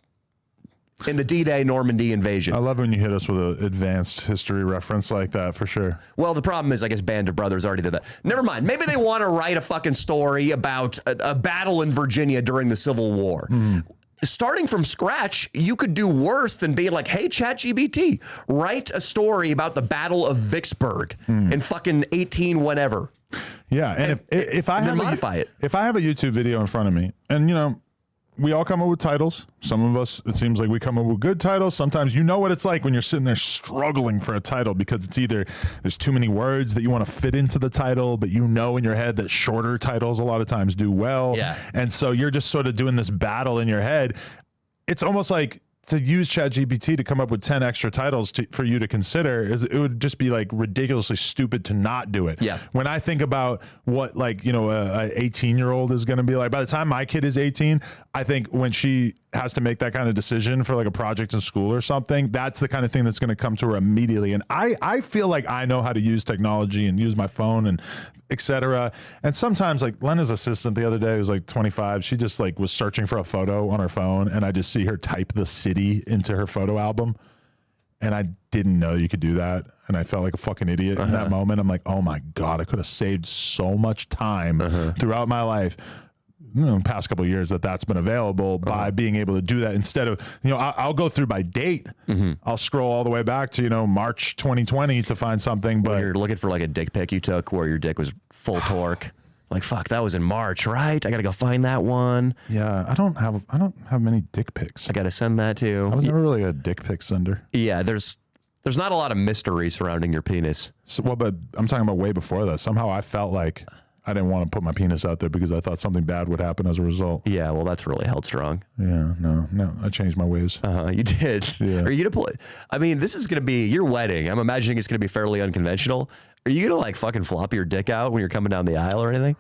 in the D-Day Normandy invasion. I love when you hit us with an advanced history reference like that, for sure. Well, the problem is, I guess Band of Brothers already did that. Never mind. Maybe they want to write a fucking story about a battle in Virginia during the Civil War. Starting from scratch, you could do worse than being like, hey, ChatGPT, write a story about the Battle of Vicksburg in fucking 18 whenever. Yeah, and if I have modify it. If I have a YouTube video in front of me, and you know, we all come up with titles. Some of us, it seems like we come up with good titles. Sometimes you know what it's like when you're sitting there struggling for a title because it's either there's too many words that you want to fit into the title, but you know in your head that shorter titles a lot of times do well. Yeah. And so you're just sort of doing this battle in your head. It's almost like to use ChatGPT to come up with 10 extra titles for you to consider, it would just be like ridiculously stupid to not do it. Yeah. When I think about what, like, you know, a 18-year-old is going to be like, by the time my kid is 18, I think when she has to make that kind of decision for like a project in school or something, that's the kind of thing that's going to come to her immediately. And I feel like I know how to use technology and use my phone and etc. And sometimes, like, Lena's assistant the other day was like 25. She just like was searching for a photo on her phone, and I just see her type the city into her photo album. And I didn't know you could do that. And I felt like a fucking idiot in that moment. I'm like, oh my God, I could have saved so much time throughout my life, you know, past couple of years that's been available by being able to do that instead of, you know, I'll go through by date. I'll scroll all the way back to, you know, March 2020 to find something. But you're looking for like a dick pic you took where your dick was full torque. Like, fuck, that was in March, right? I got to go find that one. Yeah, I don't have many dick pics. I got to send that too. I was never really a dick pic sender. Yeah, there's not a lot of mystery surrounding your penis. So, well, but I'm talking about way before that. Somehow I felt like I didn't want to put my penis out there because I thought something bad would happen as a result. Yeah, well, that's really held strong. Yeah, no, I changed my ways. You did. Yeah. Are you gonna play? I mean, this is gonna be your wedding. I'm imagining it's gonna be fairly unconventional. Are you gonna like fucking flop your dick out when you're coming down the aisle or anything?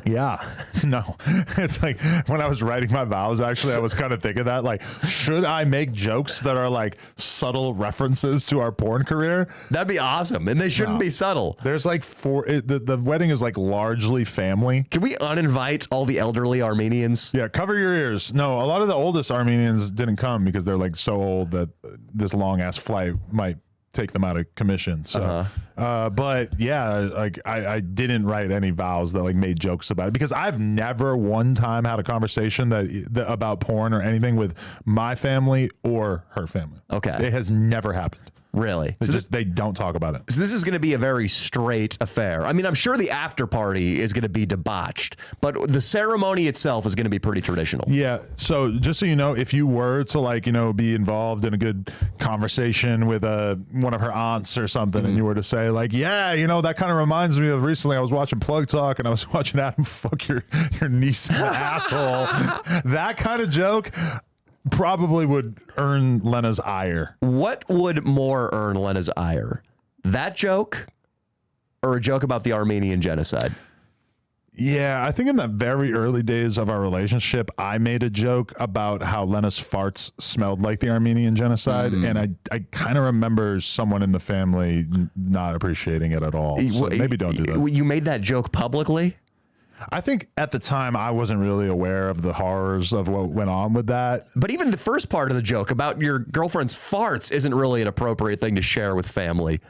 Yeah, no. It's like when I was writing my vows, actually, I was kind of thinking that, like, should I make jokes that are like subtle references to our porn career? That'd be awesome. And they shouldn't be subtle. There's like the wedding is like largely family. Can we uninvite all the elderly Armenians? Yeah, cover your ears. No, a lot of the oldest Armenians didn't come because they're like so old that this long ass flight might take them out of commission. So, but yeah, like I didn't write any vows that like made jokes about it because I've never one time had a conversation that about porn or anything with my family or her family. Okay. It has never happened. Really? So they don't talk about it. So this is going to be a very straight affair. I mean, I'm sure the after party is going to be debauched, but the ceremony itself is going to be pretty traditional. Yeah. So just so you know, if you were to like, you know, be involved in a good conversation with one of her aunts or something, and you were to say like, yeah, you know, that kind of reminds me of recently I was watching Plug Talk and I was watching Adam fuck your niece in the asshole. That kind of joke probably would earn Lena's ire. What would more earn Lena's ire? That joke or a joke about the Armenian genocide? Yeah, I think in the very early days of our relationship, I made a joke about how Lena's farts smelled like the Armenian genocide. And I kind of remember someone in the family not appreciating it at all. So maybe don't do that. You made that joke publicly? I think at the time I wasn't really aware of the horrors of what went on with that. But even the first part of the joke about your girlfriend's farts isn't really an appropriate thing to share with family.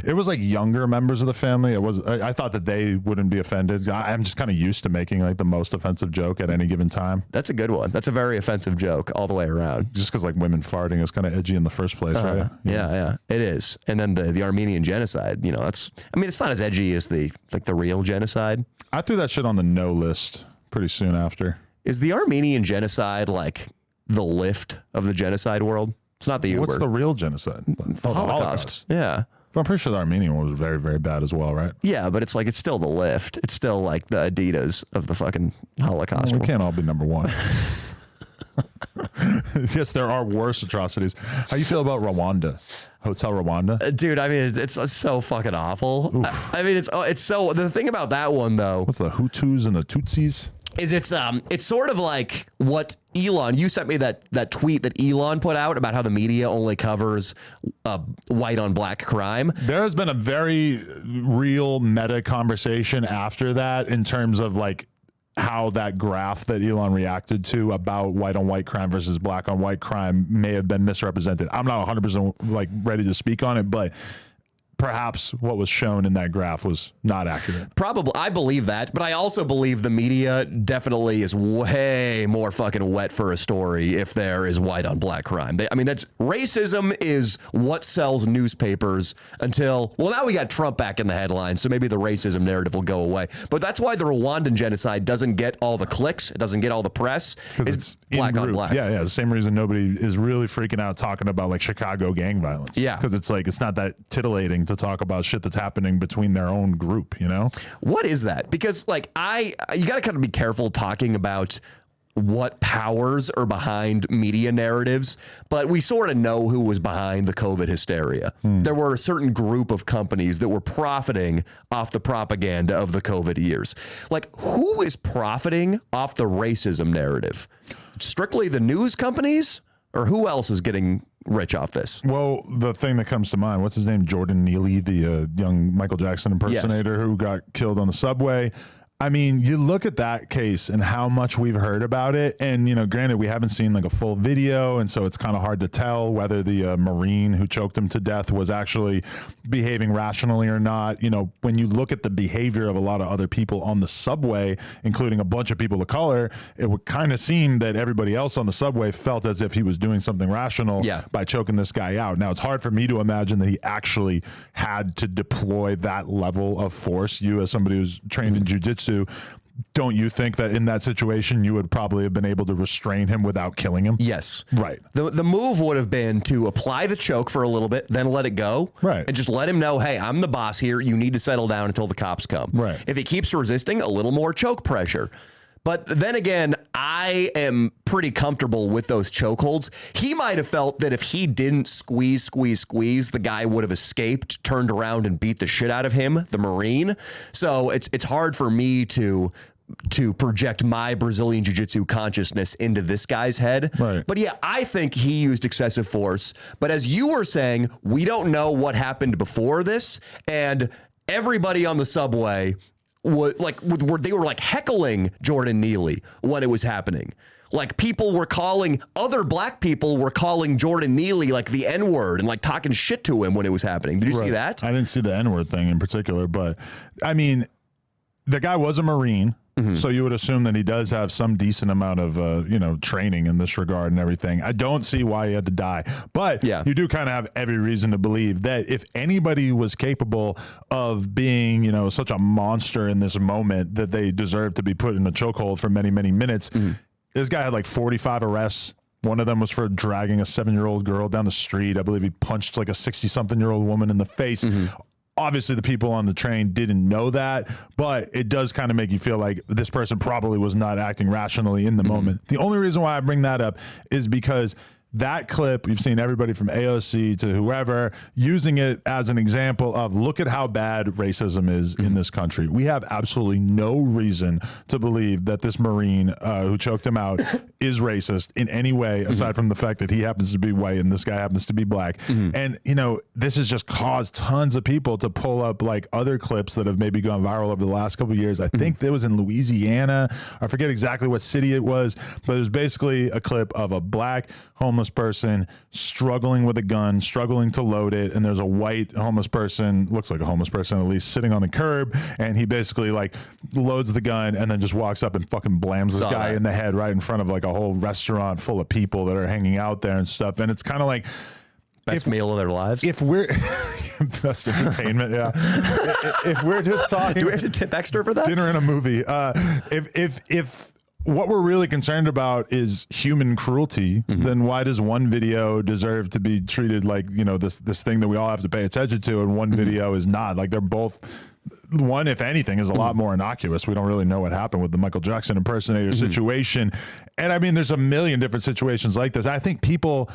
It was like younger members of the family. I thought that they wouldn't be offended. I'm just kind of used to making like the most offensive joke at any given time. That's a good one. That's a very offensive joke all the way around. Just because like women farting is kind of edgy in the first place, right? Yeah, it is. And then the Armenian genocide, it's not as edgy as the real genocide. I threw that shit on the no list pretty soon after. Is the Armenian genocide like the lift of the genocide world? It's not the Uber. What's the real genocide? The Holocaust. Yeah. But I'm pretty sure the Armenian one was very, very bad as well, right? Yeah, but it's still the lift. It's still like the Adidas of the fucking Holocaust. We can't all be number one. Yes, there are worse atrocities. How you feel about Rwanda? Hotel Rwanda? Dude, it's so fucking awful. It's so, the thing about that one though. What's the Hutus and the Tutsis? It's sort of like what Elon, you sent me that tweet that Elon put out about how the media only covers white on black crime. There has been a very real meta conversation after that in terms of like how that graph that Elon reacted to about white on white crime versus black on white crime may have been misrepresented. I'm not 100% like ready to speak on it, but perhaps what was shown in that graph was not accurate. Probably. I believe that, but I also believe the media definitely is way more fucking wet for a story if there is white on black crime. That's racism is what sells newspapers until, well, now we got Trump back in the headlines, so maybe the racism narrative will go away. But that's why the Rwandan genocide doesn't get all the clicks. It doesn't get all the press. It's black on black. Yeah. The same reason nobody is really freaking out talking about like Chicago gang violence. Yeah. Because it's not that titillating to talk about shit that's happening between their own group, What is that? Because you got to kind of be careful talking about what powers are behind media narratives, but we sort of know who was behind the COVID hysteria. There were a certain group of companies that were profiting off the propaganda of the COVID years. Like, who is profiting off the racism narrative? Strictly the news companies? Or who else is getting rich off this? Well, the thing that comes to mind, what's his name? Jordan Neely, the young Michael Jackson impersonator who got killed on the subway. You look at that case and how much we've heard about it. And, granted, we haven't seen like a full video. And so it's kind of hard to tell whether the Marine who choked him to death was actually behaving rationally or not. When you look at the behavior of a lot of other people on the subway, including a bunch of people of color, it would kind of seem that everybody else on the subway felt as if he was doing something rational by choking this guy out. Now, it's hard for me to imagine that he actually had to deploy that level of force. You, as somebody who's trained in jiu-jitsu, don't you think that in that situation you would probably have been able to restrain him without killing him? Yes. Right. The move would have been to apply the choke for a little bit, then let it go. Right. And just let him know, hey, I'm the boss here. You need to settle down until the cops come. Right. If he keeps resisting, a little more choke pressure. But then again, I am pretty comfortable with those chokeholds. He might have felt that if he didn't squeeze, the guy would have escaped, turned around and beat the shit out of him, the Marine. So it's hard for me to project my Brazilian Jiu-Jitsu consciousness into this guy's head. Right. But yeah, I think he used excessive force. But as you were saying, we don't know what happened before this. And everybody on the subway they were like heckling Jordan Neely when it was happening. Like other black people were calling Jordan Neely like the N-word and like talking shit to him when it was happening. Did you see that? I didn't see the N-word thing in particular, but the guy was a Marine. Mm-hmm. So you would assume that he does have some decent amount of, training in this regard and everything. I don't see why he had to die, but you do kind of have every reason to believe that if anybody was capable of being, such a monster in this moment that they deserve to be put in a chokehold for many, many minutes. Mm-hmm. This guy had like 45 arrests. One of them was for dragging a 7-year-old girl down the street. I believe he punched like a 60-something-year-old woman in the face. Mm-hmm. Obviously, the people on the train didn't know that, but it does kind of make you feel like this person probably was not acting rationally in the moment. The only reason why I bring that up is because that clip, you've seen everybody from AOC to whoever using it as an example of look at how bad racism is in this country. We have absolutely no reason to believe that this Marine who choked him out is racist in any way, aside from the fact that he happens to be white and this guy happens to be black. And, you know, this has just caused tons of people to pull up like other clips that have maybe gone viral over the last couple of years. I think it was in Louisiana. I forget exactly what city it was, but it was basically a clip of a black homeless person struggling with a gun, struggling to load it, and there's a white homeless person, looks like a homeless person at least, sitting on the curb, and he basically like loads the gun and then just walks up and fucking blams this guy in the head right in front of like a whole restaurant full of people that are hanging out there and stuff. And it's kind of like best meal of their lives. If we're best entertainment, yeah. If we're just talking, do we have to tip extra for that? Dinner and a movie. If what we're really concerned about is human cruelty, then why does one video deserve to be treated like, you know, this thing that we all have to pay attention to, and one video is not? Like, they're both, one, if anything, is a lot more innocuous. We don't really know what happened with the Michael Jackson impersonator situation. And I mean, there's a million different situations like this. I think people,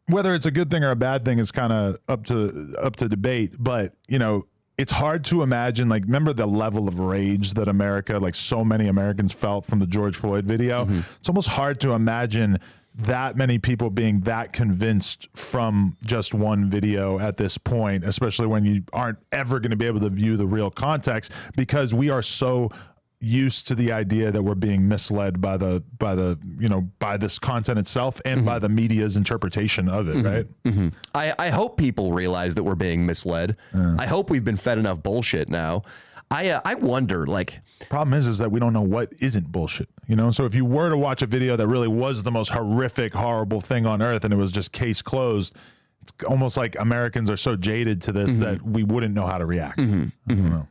whether it's a good thing or a bad thing is kind of up to debate, but, you know, it's hard to imagine, like, remember the level of rage that America, like so many Americans felt from the George Floyd video? It's almost hard to imagine that many people being that convinced from just one video at this point, especially when you aren't ever going to be able to view the real context, because we are so used to the idea that we're being misled by the you know, by this content itself and by the media's interpretation of it, right? I hope people realize that we're being misled. I hope we've been fed enough bullshit now. I wonder, like, problem is that we don't know what isn't bullshit, you know? So if you were to watch a video that really was the most horrific, horrible thing on earth and it was just case closed, it's almost like Americans are so jaded to this that we wouldn't know how to react. I don't know.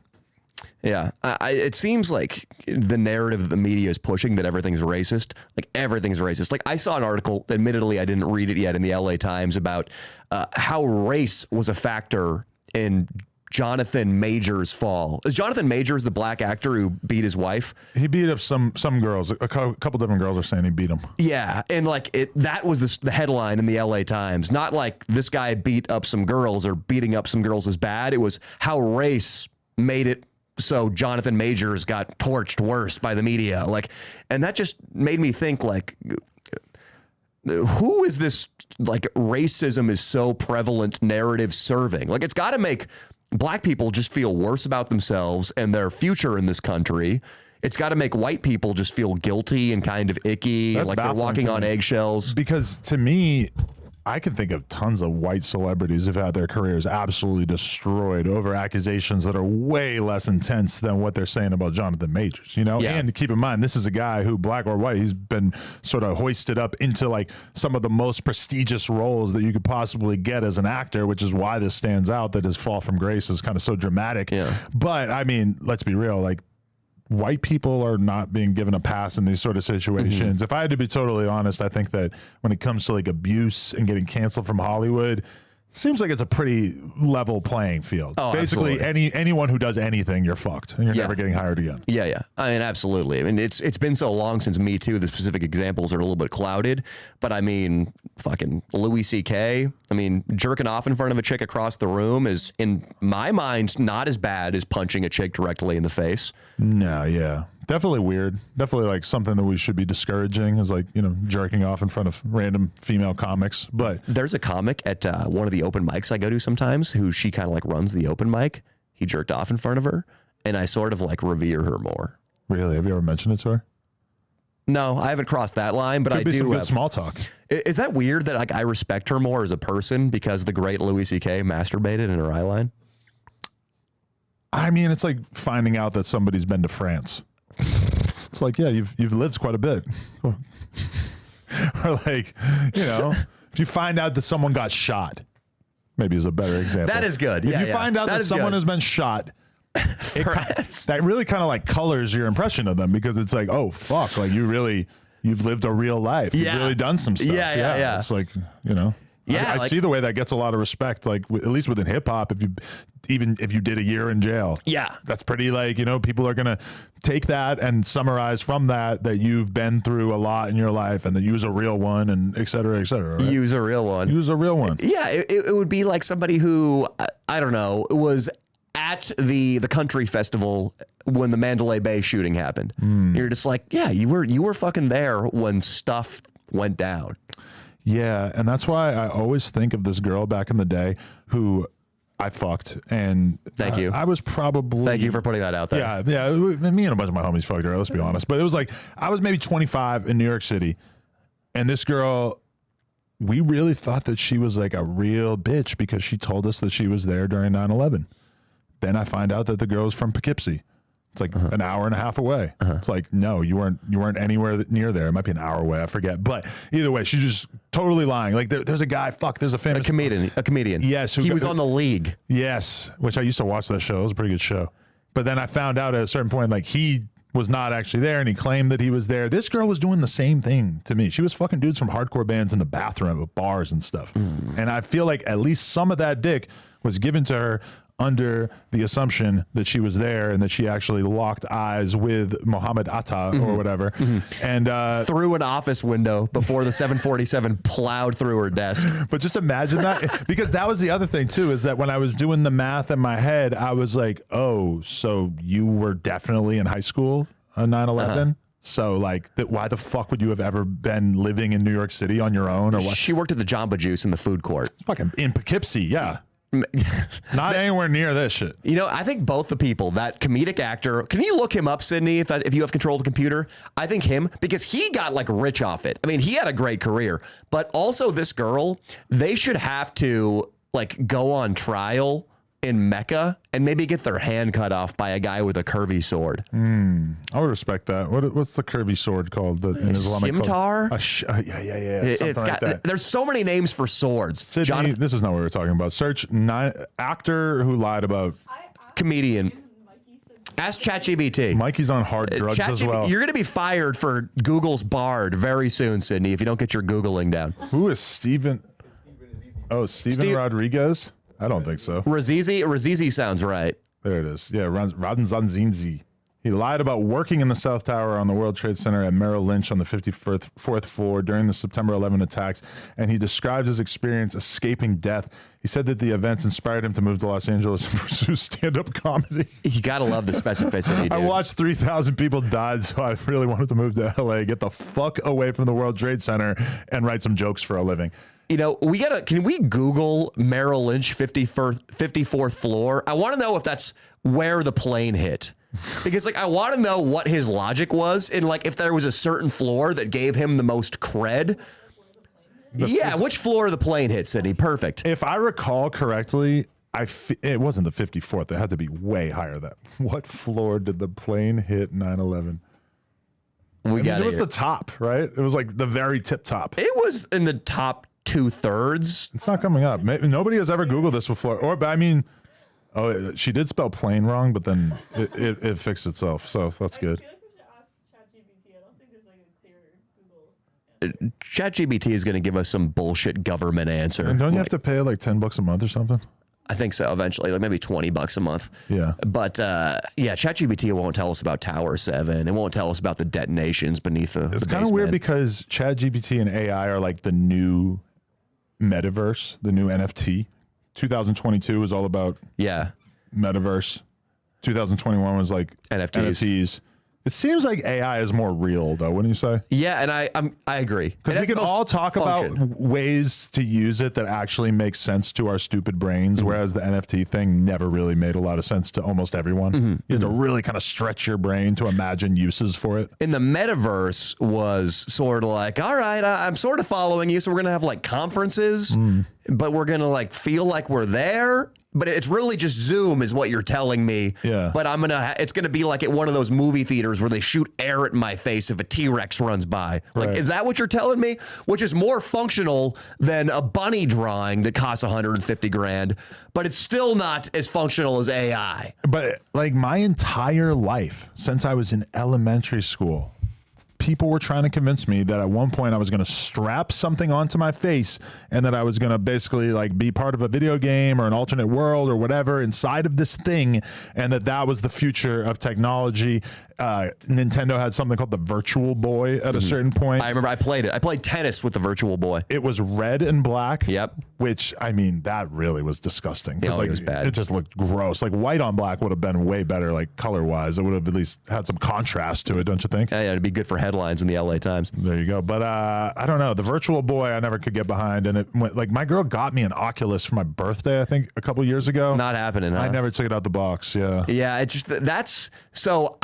Yeah, it seems like the narrative that the media is pushing, that everything's racist, like everything's racist. Like, I saw an article, admittedly, I didn't read it yet, in the LA Times about how race was a factor in Jonathan Majors' fall. Is Jonathan Majors the black actor who beat his wife? He beat up some girls. A couple different girls are saying he beat him. Yeah, and like that was the headline in the LA Times. Not like this guy beat up some girls or beating up some girls is bad. It was how race made it so Jonathan Majors got torched worse by the media. Like, and that just made me think, like, who is this, like, racism is so prevalent narrative serving? Like, it's got to make black people just feel worse about themselves and their future in this country. It's got to make white people just feel guilty and kind of icky, like they're walking on eggshells. Because to me, I can think of tons of white celebrities who've had their careers absolutely destroyed over accusations that are way less intense than what they're saying about Jonathan Majors, you know? Yeah. And keep in mind, this is a guy who, black or white, he's been sort of hoisted up into like some of the most prestigious roles that you could possibly get as an actor, which is why this stands out, that his fall from grace is kind of so dramatic. Yeah. But I mean, let's be real, like, white people are not being given a pass in these sort of situations. If I had to be totally honest, I think that when it comes to like abuse and getting canceled from Hollywood, it seems like it's a pretty level playing field. Oh, basically, absolutely. anyone who does anything, you're fucked and you're never getting hired again. Yeah. I mean, absolutely. I mean, it's been so long since Me Too, the specific examples are a little bit clouded, but I mean, fucking Louis C.K., I mean, jerking off in front of a chick across the room is, in my mind, not as bad as punching a chick directly in the face. No, yeah. Definitely weird. Definitely like something that we should be discouraging, is like, you know, jerking off in front of random female comics. But there's a comic at one of the open mics I go to sometimes who she kind of like runs the open mic. He jerked off in front of her, and I sort of like revere her more. Really? Have you ever mentioned it to her? No, I haven't crossed that line, but Could be I do. Some good small talk. Is that weird that like I respect her more as a person because the great Louis C.K. masturbated in her eye line? I mean, it's like finding out that somebody's been to France. It's like, yeah, you've lived quite a bit. Or like, you know, if you find out that someone got shot, maybe is a better example. That is good. If you find out that someone has been shot, that really kind of like colors your impression of them, because it's like, oh fuck, like you've lived a real life. You've really done some stuff. Yeah. It's like, you know. Yeah, I see the way that gets a lot of respect, like at least within hip hop. If you did a year in jail, yeah, that's pretty, like, you know, people are gonna take that and summarize from that you've been through a lot in your life and that use a real one and et cetera, right? Use a real one. Use a real one. Yeah, it would be like somebody who I don't know was at the country festival when the Mandalay Bay shooting happened. You're just like, yeah, you were fucking there when stuff went down. Yeah, and that's why I always think of this girl back in the day who I fucked, and thank you. I was probably, thank you for putting that out there. Yeah. Me and a bunch of my homies fucked her. Let's be honest, but it was like I was maybe 25 in New York City, and this girl, we really thought that she was like a real bitch because she told us that she was there during 9/11. Then I find out that the girl is from Poughkeepsie. It's like an hour and a half away. It's like, no, you weren't anywhere near there. It might be an hour away. I forget. But either way, she's just totally lying. Like there's a guy, there's a famous a comedian. Yes. He was on The League. Yes. Which I used to watch that show. It was a pretty good show. But then I found out at a certain point, like he was not actually there and he claimed that he was there. This girl was doing the same thing to me. She was fucking dudes from hardcore bands in the bathroom at bars and stuff. And I feel like at least some of that dick was given to her under the assumption that she was there and that she actually locked eyes with Mohammed Atta or whatever. And through an office window before the 747 plowed through her desk. But just imagine that, because that was the other thing too, is that when I was doing the math in my head, I was like, oh, so you were definitely in high school on 9/11? So like, why the fuck would you have ever been living in New York City on your own? Or what? She worked at the Jamba Juice in the food court. It's fucking in Poughkeepsie, yeah. Not anywhere near this shit. You know, I think both the people, that comedic actor, can you look him up, Sydney, if you have control of the computer? I think him, because he got like rich off it. I mean, he had a great career, but also this girl, they should have to like go on trial in Mecca and maybe get their hand cut off by a guy with a curvy sword. I would respect that. What's the curvy sword called? In Islamic Scimitar? Yeah. It's got. Like that. There's so many names for swords. Sydney, this is not what we're talking about. Search actor who lied about comedian. Ask ChatGPT. Mikey's on hard drugs as well. You're going to be fired for Google's Bard very soon, Sydney, if you don't get your Googling down. Who is Stephen? Oh, Stephen Rodriguez? I don't think so. Razizi sounds right. There it is. Yeah, Rannazzisi. He lied about working in the South Tower on the World Trade Center at Merrill Lynch on the 54th floor during the September 11 attacks, and he described his experience escaping death. He said that the events inspired him to move to Los Angeles and pursue stand-up comedy. You gotta love the specificity, dude. I watched 3,000 people died, so I really wanted to move to LA, get the fuck away from the World Trade Center, and write some jokes for a living. You know, can we Google Merrill Lynch 54th floor? I want to know if that's where the plane hit. Because like, I want to know what his logic was and like if there was a certain floor that gave him the most cred. Yeah, which floor of the plane hit, Sydney? Perfect. If I recall correctly, it wasn't the 54th. It had to be way higher than that. What floor did the plane hit 9/11? It was the top, right? It was like the very tip top. It was in the top 2/3. It's not coming up. Nobody has ever Googled this before. She did spell plane wrong, but then it fixed itself. So that's good. I feel like we should ask ChatGPT. I don't think there's like a clear Google. ChatGPT is going to give us some bullshit government answer. And don't you have to pay like $10 a month or something? I think so. Eventually, like maybe $20 a month. Yeah. But ChatGPT won't tell us about Tower 7. It won't tell us about the detonations beneath the. It's kind of weird because ChatGPT and AI are like the new MetaVerse, the new NFT. 2022 was all about MetaVerse. 2021 was like NFTs. It seems like AI is more real, though, wouldn't you say? Yeah, and I agree. Because we can all talk about ways to use it that actually make sense to our stupid brains, whereas the NFT thing never really made a lot of sense to almost everyone. You had to really kind of stretch your brain to imagine uses for it. And the metaverse was sort of like, all right, I'm sort of following you, so we're going to have like conferences, but we're going to like feel like we're there. But it's really just Zoom is what you're telling me. Yeah. But it's going to be like at one of those movie theaters where they shoot air at my face if a T-Rex runs by. Like, is that what you're telling me? Which is more functional than a bunny drawing that costs $150,000, but it's still not as functional as AI. But like my entire life since I was in elementary school, people were trying to convince me that at one point I was going to strap something onto my face and that I was going to basically like be part of a video game or an alternate world or whatever inside of this thing, and that was the future of technology. Nintendo had something called the Virtual Boy at a certain point. I remember I played it. I played tennis with the Virtual Boy. It was red and black. Yep. Which, I mean, that really was disgusting. Yeah, Like, it was bad. It just looked gross. Like white on black would have been way better, like color wise. It would have at least had some contrast to it, don't you think? Yeah, it'd be good for headlines in the LA Times. There you go. But I don't know. The Virtual Boy I never could get behind. And it went, like, my girl got me an Oculus for my birthday, I think, a couple years ago. Not happening, huh? I never took it out the box. Yeah. Yeah, it's just that's so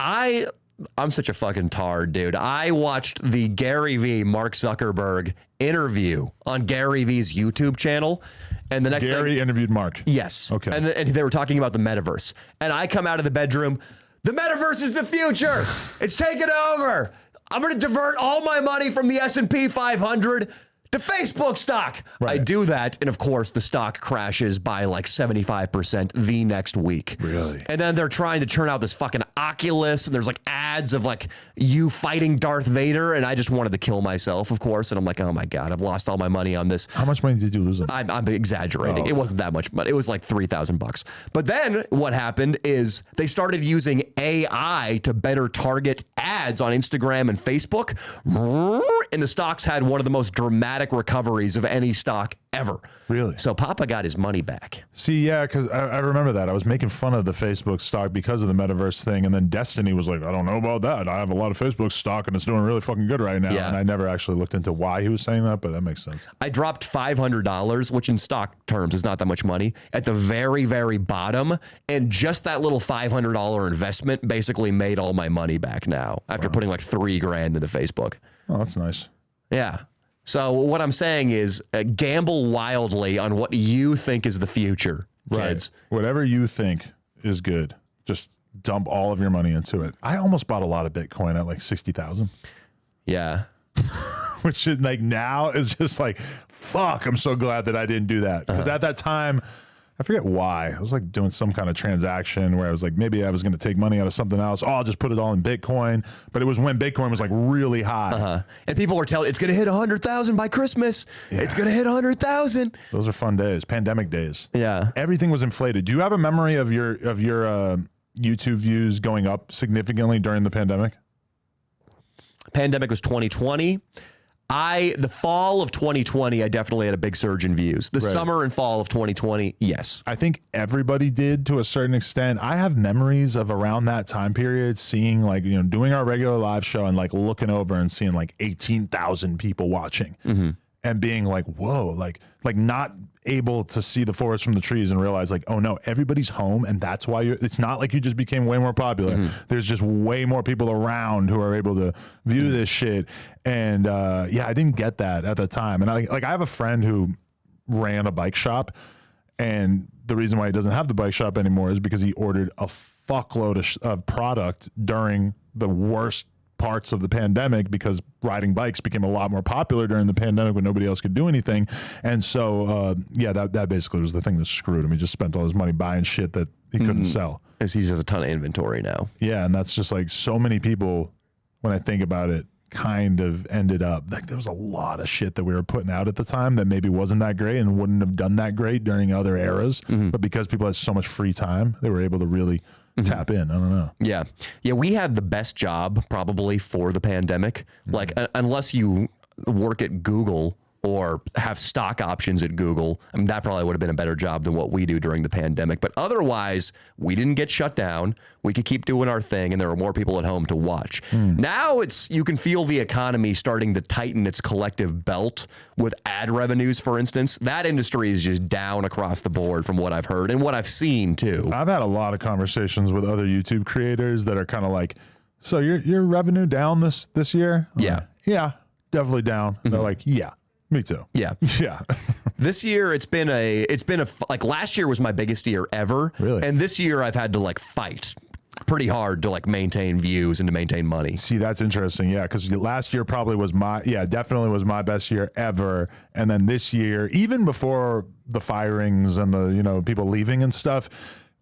I'm such a fucking tard, dude. I watched the Gary V. Mark Zuckerberg interview on Gary V's YouTube channel, and the next Gary thing, interviewed Mark. yes, Okay. and they were talking about the metaverse, and I come out of the bedroom. The metaverse is the future. It's taking over. I'm going to divert all my money from the S&P 500 to Facebook stock. Right. I do that, and of course, the stock crashes by like 75% the next week. Really? And then they're trying to turn out this fucking Oculus, and there's like ads of like you fighting Darth Vader, and I just wanted to kill myself, of course. And I'm like, oh my God, I've lost all my money on this. How much money did you lose? I'm exaggerating. It wasn't that much money. It was like $3,000. But then what happened is they started using AI to better target ads on Instagram and Facebook, and the stocks had one of the most dramatic recoveries of any stock ever. Really? So Papa got his money back. See, yeah, because I remember that. I was making fun of the Facebook stock because of the metaverse thing, and then Destiny was like, I don't know about that. I have a lot of Facebook stock, and it's doing really fucking good right now. Yeah. And I never actually looked into why he was saying that, but that makes sense. I dropped $500, which in stock terms is not that much money, at the very, very bottom. And just that little $500 investment basically made all my money back now after putting like $3,000 into Facebook. Oh, that's nice. Yeah. So what I'm saying is gamble wildly on what you think is the future, kids. Right. Whatever you think is good, just dump all of your money into it. I almost bought a lot of Bitcoin at like 60,000. Yeah. Which is like now is just like, fuck, I'm so glad that I didn't do that. Because at that time, I forget why. I was like doing some kind of transaction where I was like, maybe I was going to take money out of something else. Oh, I'll just put it all in Bitcoin. But it was when Bitcoin was like really high. And people were telling it's going to hit 100,000 by Christmas. Yeah. It's going to hit 100,000. Those are fun days, pandemic days. Yeah. Everything was inflated. Do you have a memory of your YouTube views going up significantly during the pandemic? Pandemic was 2020. The fall of 2020, I definitely had a big surge in views. The summer and fall of 2020, yes. I think everybody did to a certain extent. I have memories of around that time period seeing like, you know, doing our regular live show and like looking over and seeing like 18,000 people watching and being like, whoa, like not able to see the forest from the trees and realize like, oh no, everybody's home. And that's why it's not like you just became way more popular. There's just way more people around who are able to view this shit. And yeah, I didn't get that at the time. And I have a friend who ran a bike shop, and the reason why he doesn't have the bike shop anymore is because he ordered a fuckload of product during the worst parts of the pandemic, because riding bikes became a lot more popular during the pandemic when nobody else could do anything. And so, yeah, that basically was the thing that screwed him. He just spent all his money buying shit that he couldn't sell. Because he has a ton of inventory now. Yeah, and that's just like so many people, when I think about it, kind of ended up like there was a lot of shit that we were putting out at the time that maybe wasn't that great and wouldn't have done that great during other eras. But because people had so much free time, they were able to really tap in. I don't know. Yeah. Yeah. We had the best job probably for the pandemic. Like, unless you work at Google or have stock options at Google, I mean, that probably would have been a better job than what we do during the pandemic. But otherwise, we didn't get shut down. We could keep doing our thing, and there were more people at home to watch. Now you can feel the economy starting to tighten its collective belt with ad revenues, for instance. That industry is just down across the board from what I've heard and what I've seen too. I've had a lot of conversations with other YouTube creators that are kind of like, so your revenue down this year? I'm Yeah. like, yeah, definitely down. They're like, yeah. Me too. Yeah. Yeah. This year it's been like last year was my biggest year ever. Really? And this year I've had to like fight pretty hard to like maintain views and to maintain money. See, that's interesting. Yeah. Cause last year probably was definitely was my best year ever. And then this year, even before the firings and the, you know, people leaving and stuff,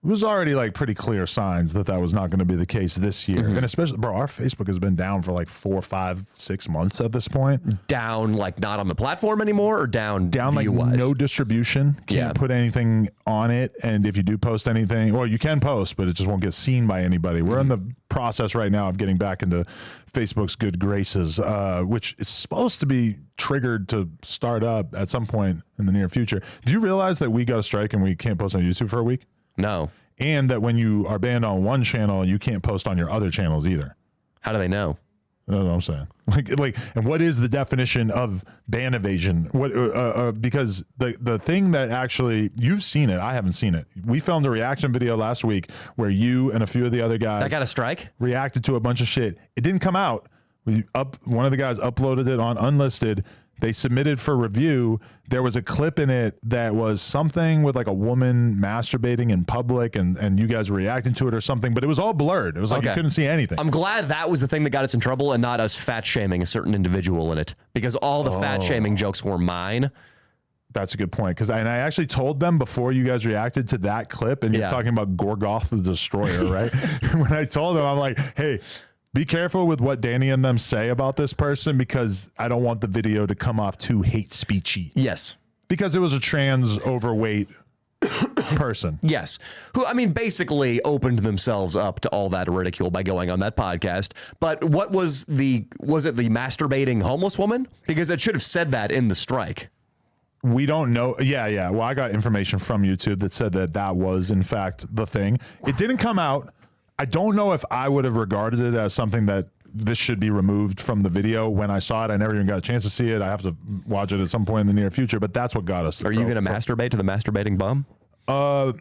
was already like pretty clear signs that was not going to be the case this year. And especially, bro, our Facebook has been down for like 4, 5, 6 months at this point. Down, like not on the platform anymore, or down like no distribution. Can't put anything on it. And if you do post anything, well, you can post, but it just won't get seen by anybody. We're in the process right now of getting back into Facebook's good graces, which is supposed to be triggered to start up at some point in the near future. Do you realize that we got a strike and we can't post on YouTube for a week? No. And that when you are banned on one channel, you can't post on your other channels either. How do they know? That's what I'm saying. Like, and what is the definition of ban evasion? What? Because the thing that actually, you've seen it, I haven't seen it. We filmed a reaction video last week where you and a few of the other guys that got a strike, reacted to a bunch of shit. It didn't come out. One of the guys uploaded it on unlisted. They submitted for review. There was a clip in it that was something with like a woman masturbating in public, and you guys were reacting to it or something, but it was all blurred. It was like you couldn't see anything. I'm glad that was the thing that got us in trouble and not us fat shaming a certain individual in it, because all the fat shaming jokes were mine. That's a good point. And I actually told them before you guys reacted to that clip, and you're talking about Gorgoth the Destroyer, right? When I told them, I'm like, hey, be careful with what Danny and them say about this person, because I don't want the video to come off too hate speechy. Yes. Because it was a trans overweight person. Yes. Who, I mean, basically opened themselves up to all that ridicule by going on that podcast. But what was it the masturbating homeless woman? Because it should have said that in the strike. We don't know. Yeah. Well, I got information from YouTube that said that was, in fact, the thing. It didn't come out. I don't know if I would have regarded it as something that this should be removed from the video when I saw it. I never even got a chance to see it. I have to watch it at some point in the near future, but that's what got us. Are you going to masturbate to the masturbating bum? I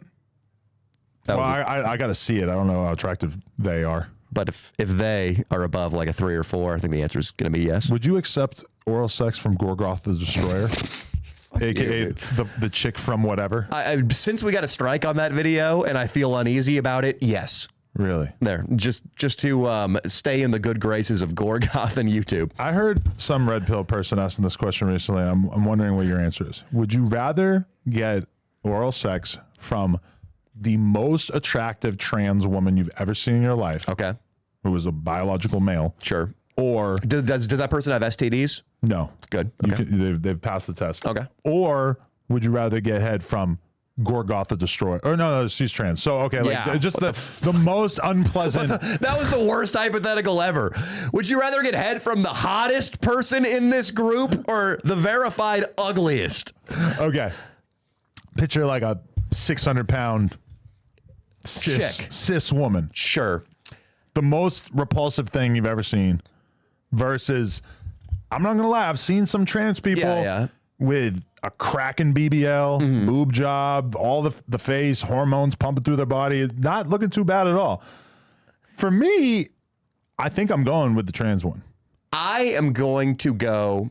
got to see it. I don't know how attractive they are. But if they are above like a 3 or 4, I think the answer is going to be yes. Would you accept oral sex from Gorgoth the Destroyer? AKA the chick from whatever? Since we got a strike on that video and I feel uneasy about it, yes. Really? There, just to stay in the good graces of Gorgoth and YouTube. I heard some red pill person asking this question recently. I'm wondering what your answer is. Would you rather get oral sex from the most attractive trans woman you've ever seen in your life? Okay. Who is a biological male? Sure. Or does that person have STDs? No. Good. Okay. They've passed the test. Okay. Or would you rather get head from Gorgoth the Destroyer? Or no, she's trans. So, okay, like just the most unpleasant. That was the worst hypothetical ever. Would you rather get head from the hottest person in this group or the verified ugliest? Okay. Picture like a 600-pound cis woman. Sure. The most repulsive thing you've ever seen versus, I'm not going to lie, I've seen some trans people with a cracking BBL, boob job, all the face, hormones pumping through their body. It's not looking too bad at all. For me, I think I'm going with the trans one. I am going to go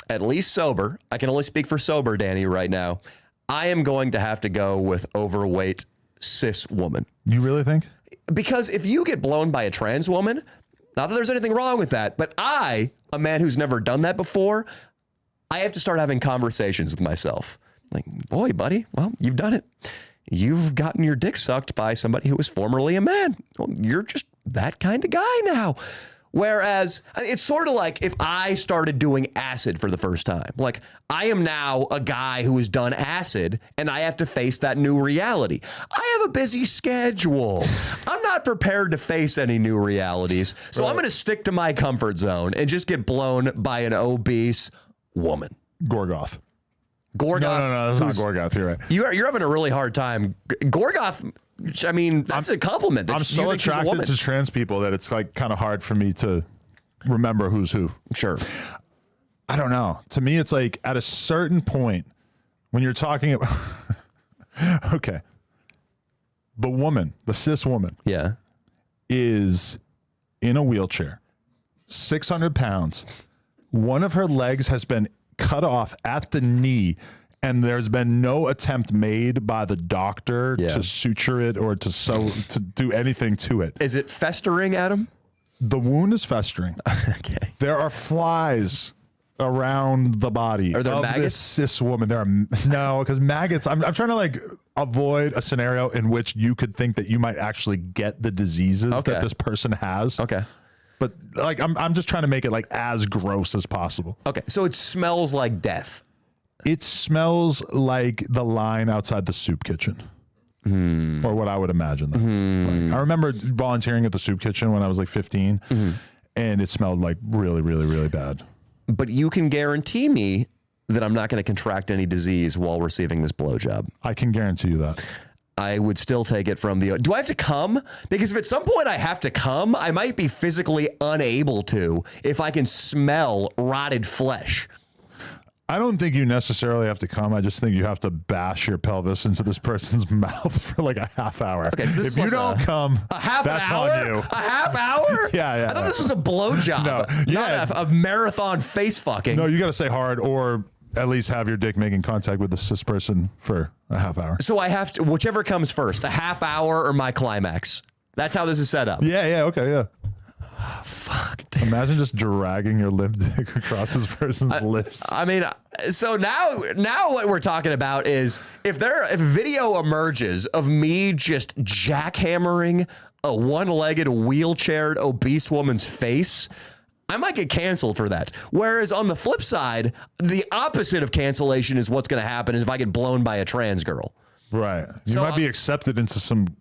at least sober. I can only speak for sober Danny right now. I am going to have to go with overweight cis woman. You really think? Because if you get blown by a trans woman, not that there's anything wrong with that, but I, a man who's never done that before, I have to start having conversations with myself. Like, boy, buddy, well, you've done it. You've gotten your dick sucked by somebody who was formerly a man. Well, you're just that kind of guy now. Whereas it's sort of like if I started doing acid for the first time. Like, I am now a guy who has done acid and I have to face that new reality. I have a busy schedule. I'm not prepared to face any new realities. So I'm going to stick to my comfort zone and just get blown by an obese woman. Gorgoth. Gorgoth. No, that's not Gorgoth. You're right. You're having a really hard time. Gorgoth, I mean, that's a compliment. I'm so attracted to trans people that it's like kind of hard for me to remember who's who. Sure. I don't know. To me, it's like at a certain point when you're talking about, okay, the woman, the cis woman, is in a wheelchair, 600 pounds. One of her legs has been cut off at the knee, and there's been no attempt made by the doctor to suture it or to do anything to it. Is it festering, Adam? The wound is festering. Okay. There are flies around the body of this cis woman. There are no, because maggots. I'm trying to like avoid a scenario in which you could think that you might actually get the diseases that this person has. Okay. But like, I'm just trying to make it like as gross as possible. Okay. So it smells like death. It smells like the line outside the soup kitchen. Or what I would imagine that's like. I remember volunteering at the soup kitchen when I was like 15 and it smelled like really, really, really bad. But you can guarantee me that I'm not going to contract any disease while receiving this blowjob. I can guarantee you that. I would still take it from the... Do I have to come? Because if at some point I have to come, I might be physically unable to if I can smell rotted flesh. I don't think you necessarily have to come. I just think you have to bash your pelvis into this person's mouth for like a half hour. Okay, so if you don't come, a half that's an hour? on you. A half hour? Yeah. I thought this was a blowjob, not a marathon face fucking. No, you got to say hard or at least have your dick making contact with the cis person for a half hour. So I have to, whichever comes first, a half hour or my climax. That's how this is set up. Yeah, okay, yeah. Oh, fuck. Damn. Imagine just dragging your limp dick across this person's lips. I mean, so now what we're talking about is if video emerges of me just jackhammering a one-legged wheelchaired obese woman's face, I might get canceled for that. Whereas on the flip side, the opposite of cancellation is what's going to happen is if I get blown by a trans girl. Right. You might be accepted into some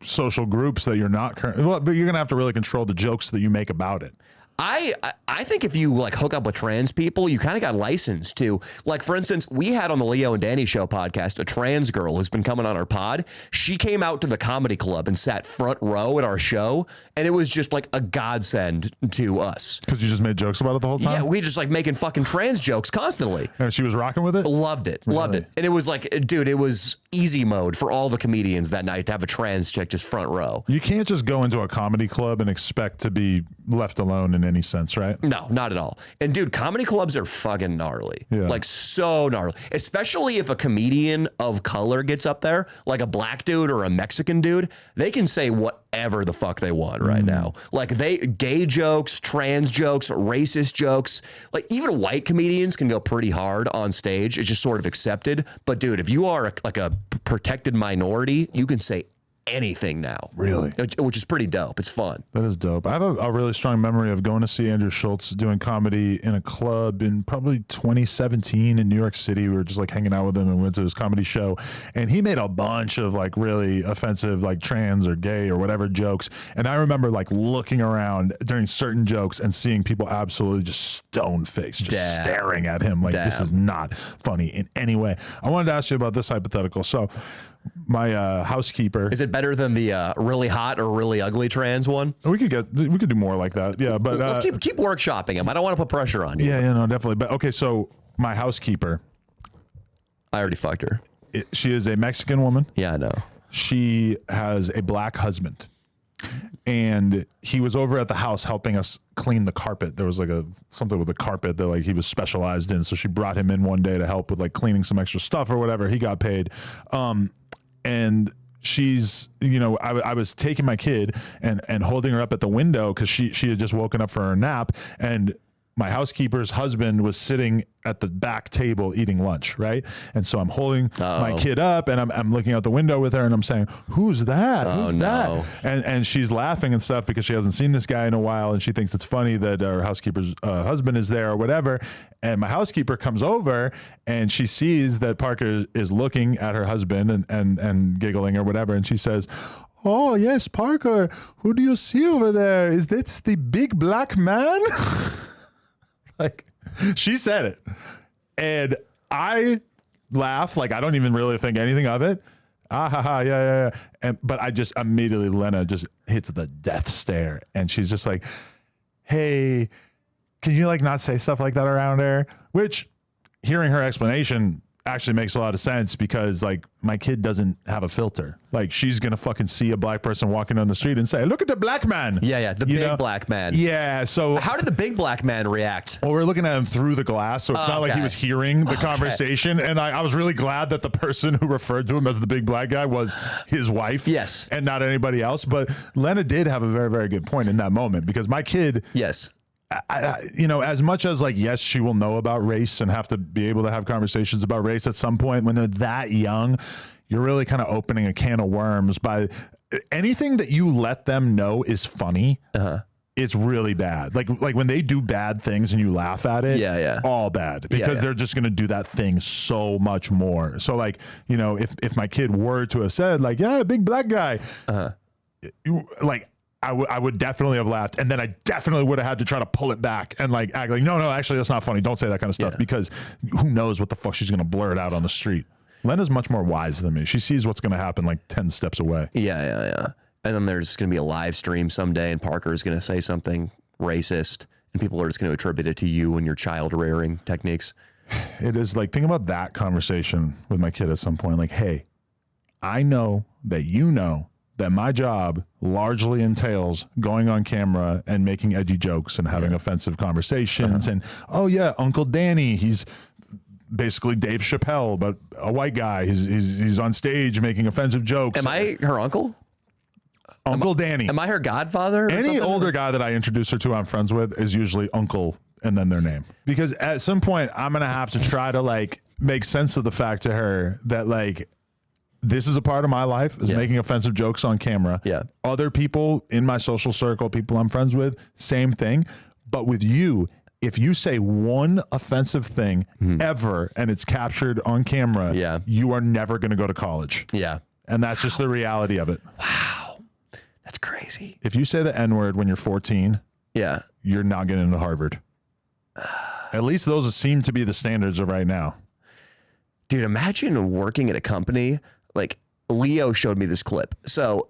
social groups that you're not currently, well, but you're going to have to really control the jokes that you make about it. I think if you like hook up with trans people, you kind of got licensed to, like, for instance, we had on the Leo and Danny Show podcast a trans girl who's been coming on our pod. She came out to the comedy club and sat front row at our show, and it was just like a godsend to us. Because you just made jokes about it the whole time? Yeah, we just like making fucking trans jokes constantly. And she was rocking with it? Loved it. Really? Loved it. And it was like, dude, it was easy mode for all the comedians that night to have a trans chick just front row. You can't just go into a comedy club and expect to be left alone in any sense, right? No, not at all. And dude, comedy clubs are fucking gnarly. Yeah. Like so gnarly. Especially if a comedian of color gets up there, like a black dude or a Mexican dude, they can say whatever the fuck they want right now. Like gay jokes, trans jokes, racist jokes. Like even white comedians can go pretty hard on stage. It's just sort of accepted. But dude, if you are like a protected minority, you can say anything now. Really? Which is pretty dope. It's fun. That is dope. I have a really strong memory of going to see Andrew Schultz doing comedy in a club in probably 2017 in New York City. We were just like hanging out with him and went to his comedy show. And he made a bunch of like really offensive, like trans or gay or whatever jokes. And I remember like looking around during certain jokes and seeing people absolutely just stone faced, just staring at him like this is not funny in any way. I wanted to ask you about this hypothetical. So my housekeeper. Is it better than the really hot or really ugly trans one? We could do more like that. Yeah, but let's keep workshopping them. I don't want to put pressure on you. Yeah, no, definitely. But okay, so my housekeeper. I already fucked her. She is a Mexican woman. Yeah, I know. She has a black husband. And he was over at the house helping us clean the carpet. There was like something with the carpet that like he was specialized in. So she brought him in one day to help with like cleaning some extra stuff or whatever. He got paid. And she's, I was taking my kid and holding her up at the window because she had just woken up for her nap, and my housekeeper's husband was sitting at the back table eating lunch, right? And so I'm holding my kid up and I'm looking out the window with her and I'm saying, who's that? Who's that? And she's laughing and stuff because she hasn't seen this guy in a while and she thinks it's funny that her housekeeper's husband is there or whatever. And my housekeeper comes over and she sees that Parker is looking at her husband and giggling or whatever. And she says, "Oh yes, Parker, who do you see over there? Is that the big black man?" Like, she said it, and I laugh like I don't even really think anything of it. Yeah. But I just immediately, Lena just hits the death stare, and she's just like, "Hey, can you like not say stuff like that around her?" Which, hearing her explanation actually makes a lot of sense because like my kid doesn't have a filter. Like she's gonna fucking see a black person walking on the street and say, "Look at the black man." Yeah, the big black man. Yeah. So how did the big black man react? Well, we're looking at him through the glass, so it's not like he was hearing the conversation. And I was really glad that the person who referred to him as the big black guy was his wife. Yes. And not anybody else. But Lena did have a very, very good point in that moment because my kid. Yes. As much as like, yes, she will know about race and have to be able to have conversations about race at some point when they're that young, you're really kind of opening a can of worms by anything that you let them know is funny. It's really bad. Like when they do bad things and you laugh at it, all bad, because they're just going to do that thing so much more. So like, you know, if my kid were to have said like, yeah, big black guy, like I would definitely have laughed. And then I definitely would have had to try to pull it back and like act like, no, actually that's not funny. Don't say that kind of stuff, because who knows what the fuck she's going to blurt out on the street. Lena's much more wise than me. She sees what's going to happen like 10 steps away. Yeah. And then there's going to be a live stream someday, and Parker's going to say something racist, and people are just going to attribute it to you and your child rearing techniques. It is like, think about that conversation with my kid at some point. Like, hey, I know that you know that my job largely entails going on camera and making edgy jokes and having offensive conversations. And, oh yeah, Uncle Danny, he's basically Dave Chappelle, but a white guy. He's on stage making offensive jokes. Am I her uncle? Uncle Danny. Am I her godfather? Any older guy that I introduce her to, I'm friends with, is usually uncle and then their name. Because at some point, I'm going to have to try to like make sense of the fact to her that like, this is a part of my life, is making offensive jokes on camera. Yeah. Other people in my social circle, people I'm friends with, same thing. But with you, if you say one offensive thing ever and it's captured on camera, you are never going to go to college. Yeah. And that's just the reality of it. Wow. That's crazy. If you say the N-word when you're 14, you're not getting into Harvard. At least those seem to be the standards of right now. Dude, imagine working at a company. Like, Leo showed me this clip. So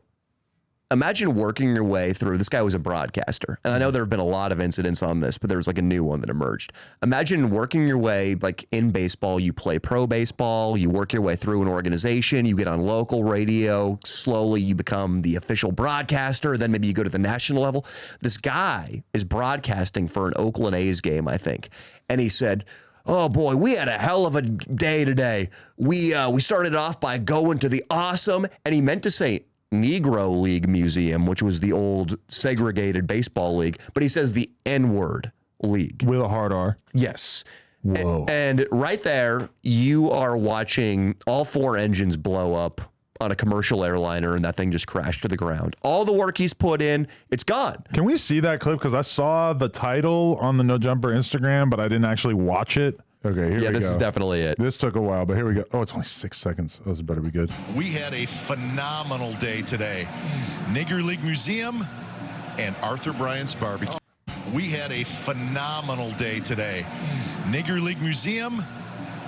imagine working your way through, this guy was a broadcaster, and I know there have been a lot of incidents on this, but there's like a new one that emerged. Imagine working your way, like in baseball, you play pro baseball, you work your way through an organization, you get on local radio, slowly you become the official broadcaster, then maybe you go to the national level. This guy is broadcasting for an Oakland A's game, I think, and he said, oh boy, we had a hell of a day today. We started off by going to the awesome, and he meant to say Negro League Museum, which was the old segregated baseball league, but he says the N-word league. With a hard R. Yes. Whoa. And right there, you are watching all four engines blow up on a commercial airliner, and that thing just crashed to the ground. All the work he's put in, it's gone. Can we see that clip? Because I saw the title on the No Jumper Instagram, but I didn't actually watch it. Okay, here we go. Yeah, this is definitely it. This took a while, but here we go. Oh, it's only 6 seconds. Oh, this better be good. We had a phenomenal day today. Negro League Museum and Arthur Bryant's Barbecue. We had a phenomenal day today. Negro League Museum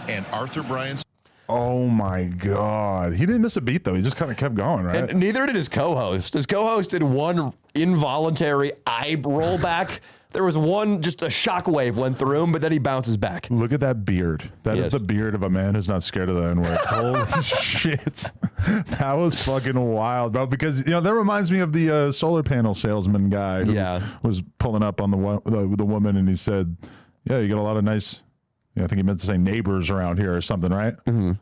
and Arthur Bryant's. Oh my God. He didn't miss a beat though. He just kind of kept going, right? And neither did his co-host. His co-host did one involuntary eye roll back. There was one, just a shockwave went through him, but then he bounces back. Look at that beard. That is the beard of a man who's not scared of the N-word. Holy shit. That was fucking wild, bro. Because, you know, that reminds me of the solar panel salesman guy who was pulling up on the woman, and he said, yeah, you got a lot of nice, I think he meant to say neighbors around here or something, right? Mm-hmm.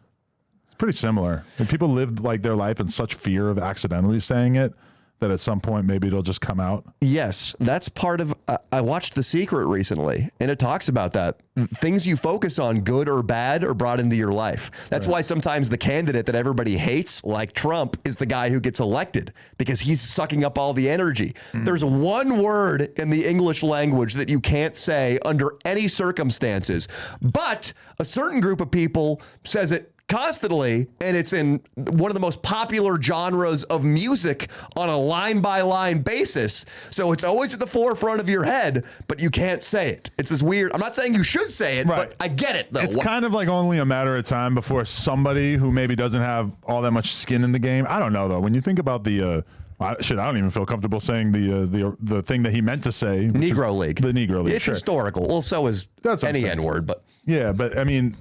It's pretty similar. And people lived like their life in such fear of accidentally saying it that at some point maybe it'll just come out. Yes, that's part of, I watched The Secret recently, and it talks about that. Things you focus on, good or bad, are brought into your life. That's why sometimes the candidate that everybody hates, like Trump, is the guy who gets elected, because he's sucking up all the energy. There's one word in the English language that you can't say under any circumstances, but a certain group of people says it constantly, and it's in one of the most popular genres of music on a line-by-line basis. So it's always at the forefront of your head, but you can't say it. It's this weird, I'm not saying you should say it, but I get it, though. It's kind of like only a matter of time before somebody who maybe doesn't have all that much skin in the game. I don't know, though. When you think about the... I don't even feel comfortable saying the thing that he meant to say. Negro League. The Negro League. It's historical. Well, so is any N-word, but... Yeah, but I mean...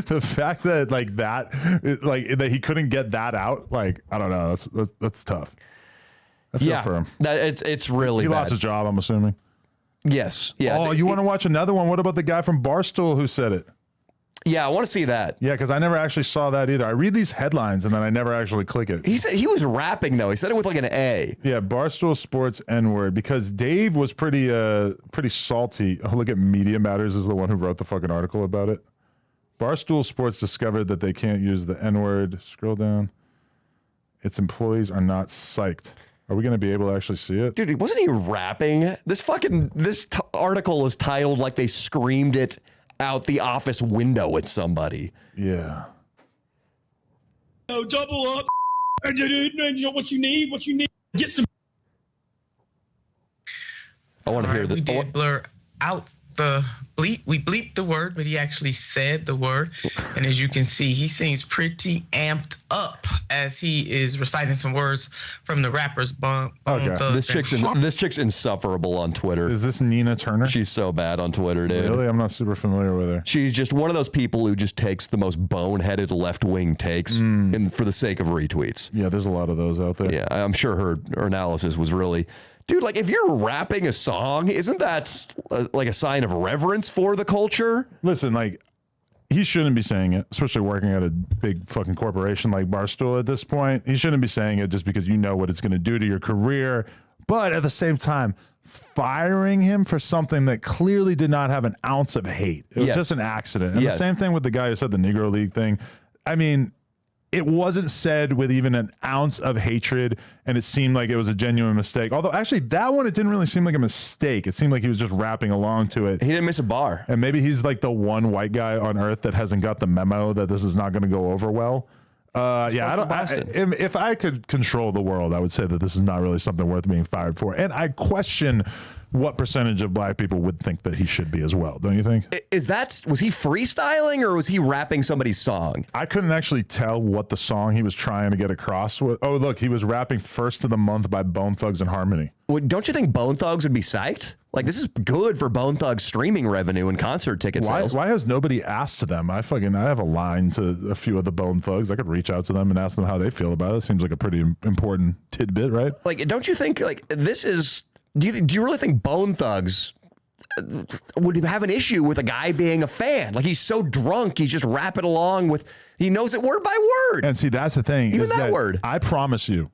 the fact that that he couldn't get that out, like, I don't know, that's tough. I feel for him. It's really he bad. lost his job, I'm assuming. Yes. Yeah. Oh, you want to watch another one? What about the guy from Bar Stool who said it? Yeah, I want to see that. Yeah, because I never actually saw that either. I read these headlines and then I never actually click it. He said he was rapping though. He said it with like an A. Yeah, Barstool Sports N-word, because Dave was pretty salty. Oh, look at Media Matters is the one who wrote the fucking article about it. Barstool Sports discovered that they can't use the N-word. Scroll down. Its employees are not psyched. Are we going to be able to actually see it? Dude, wasn't he rapping? This article is titled like they screamed it out the office window at somebody. Yeah. Oh, double up. You know what you need? Get some. I want to hear We that. did blur out the bleep. We bleeped the word, but he actually said the word. And as you can see, he seems pretty amped up as he is reciting some words from the rapper's Bone Thugs. This chick's insufferable on Twitter. Is this Nina Turner? She's so bad on Twitter, dude. Really? I'm not super familiar with her. She's just one of those people who just takes the most boneheaded left-wing takes for the sake of retweets. Yeah, there's a lot of those out there. Yeah, I'm sure her analysis was really... Dude, like, if you're rapping a song, isn't that like a sign of reverence for the culture? Listen, like, he shouldn't be saying it, especially working at a big fucking corporation like Barstool at this point. He shouldn't be saying it just because you know what it's going to do to your career. But at the same time, firing him for something that clearly did not have an ounce of hate. It was just an accident. And the same thing with the guy who said the Negro League thing. I mean, it wasn't said with even an ounce of hatred, and it seemed like it was a genuine mistake. Although, actually, that one, it didn't really seem like a mistake. It seemed like he was just rapping along to it. He didn't miss a bar. And maybe he's like the one white guy on earth that hasn't got the memo that this is not going to go over well. If I could control the world, I would say that this is not really something worth being fired for. And I question what percentage of black people would think that he should be as well. Don't you think? Was he freestyling or was he rapping somebody's song? I couldn't actually tell what the song he was trying to get across was. Oh, look, he was rapping First of the Month by Bone Thugs and Harmony. Well, don't you think Bone Thugs would be psyched? Like, this is good for Bone Thugs streaming revenue and concert ticket sales. Why has nobody asked them? I have a line to a few of the Bone Thugs. I could reach out to them and ask them how they feel about it. It seems like a pretty important tidbit, right? Like, don't you think, like, this is... Do you really think Bone Thugs would have an issue with a guy being a fan? Like, he's so drunk, he's just rapping along with... He knows it word by word. And see, that's the thing. Even that word. I promise you,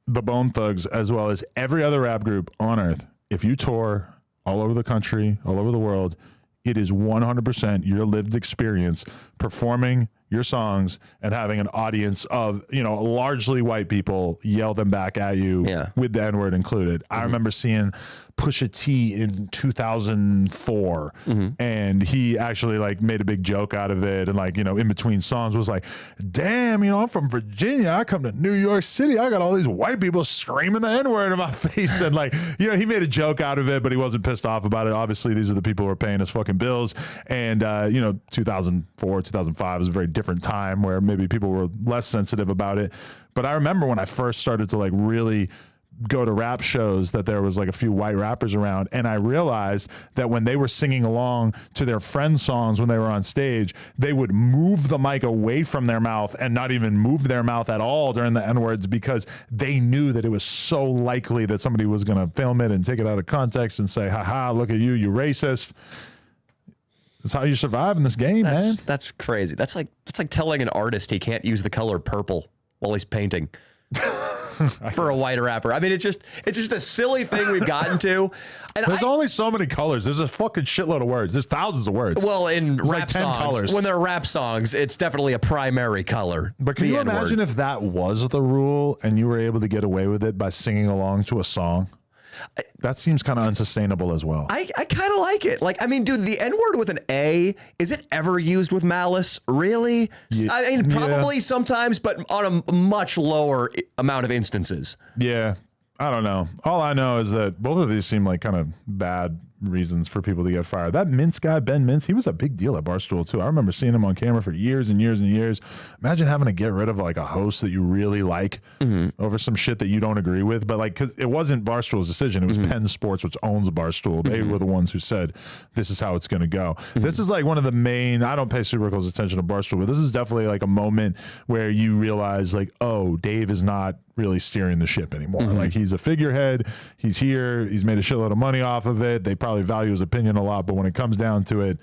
the Bone Thugs, as well as every other rap group on earth, if you tour all over the country, all over the world, it is 100% your lived experience performing your songs and having an audience of, largely white people yell them back at you with the N-word included. I remember seeing Pusha T in 2004 and he actually like made a big joke out of it. And like, in between songs was like, damn, I'm from Virginia. I come to New York City. I got all these white people screaming the N-word in my face. And like, he made a joke out of it, but he wasn't pissed off about it. Obviously, these are the people who are paying his fucking bills. And, 2004, 2005 was a very different time where maybe people were less sensitive about it. But I remember when I first started to like really go to rap shows that there was like a few white rappers around, and I realized that when they were singing along to their friends' songs when they were on stage, they would move the mic away from their mouth and not even move their mouth at all during the N-words because they knew that it was so likely that somebody was going to film it and take it out of context and say, haha, look at you racist. That's how you survive in this game, man. That's crazy. That's like telling an artist he can't use the color purple while he's painting. For a white rapper. I mean, it's just a silly thing we've gotten to. And there's only so many colors. There's a fucking shitload of words. There's thousands of words. Well, in there's rap like 10 songs, colors. when they're rap songs, it's definitely a primary color. But can you imagine if that was the rule and you were able to get away with it by singing along to a song? That seems kind of unsustainable as well. I kind of like it. Like, I mean, dude, the N-word with an A, is it ever used with malice? Really? Yeah, I mean, probably sometimes, but on a much lower amount of instances. Yeah. I don't know. All I know is that both of these seem like kind of bad reasons for people to get fired. That Mintz guy, Ben Mintz, he was a big deal at Barstool too. I remember seeing him on camera for years and years and years. Imagine having to get rid of like a host that you really like over some shit that you don't agree with. But like, cause it wasn't Barstool's decision. It was Penn Sports, which owns Barstool. They were the ones who said, this is how it's going to go. This is like one of the main, I don't pay super close attention to Barstool, but this is definitely like a moment where you realize like, oh, Dave is not really steering the ship anymore. Like, he's a figurehead. He's here. He's made a shitload of money off of it. They probably value his opinion a lot, but when it comes down to it,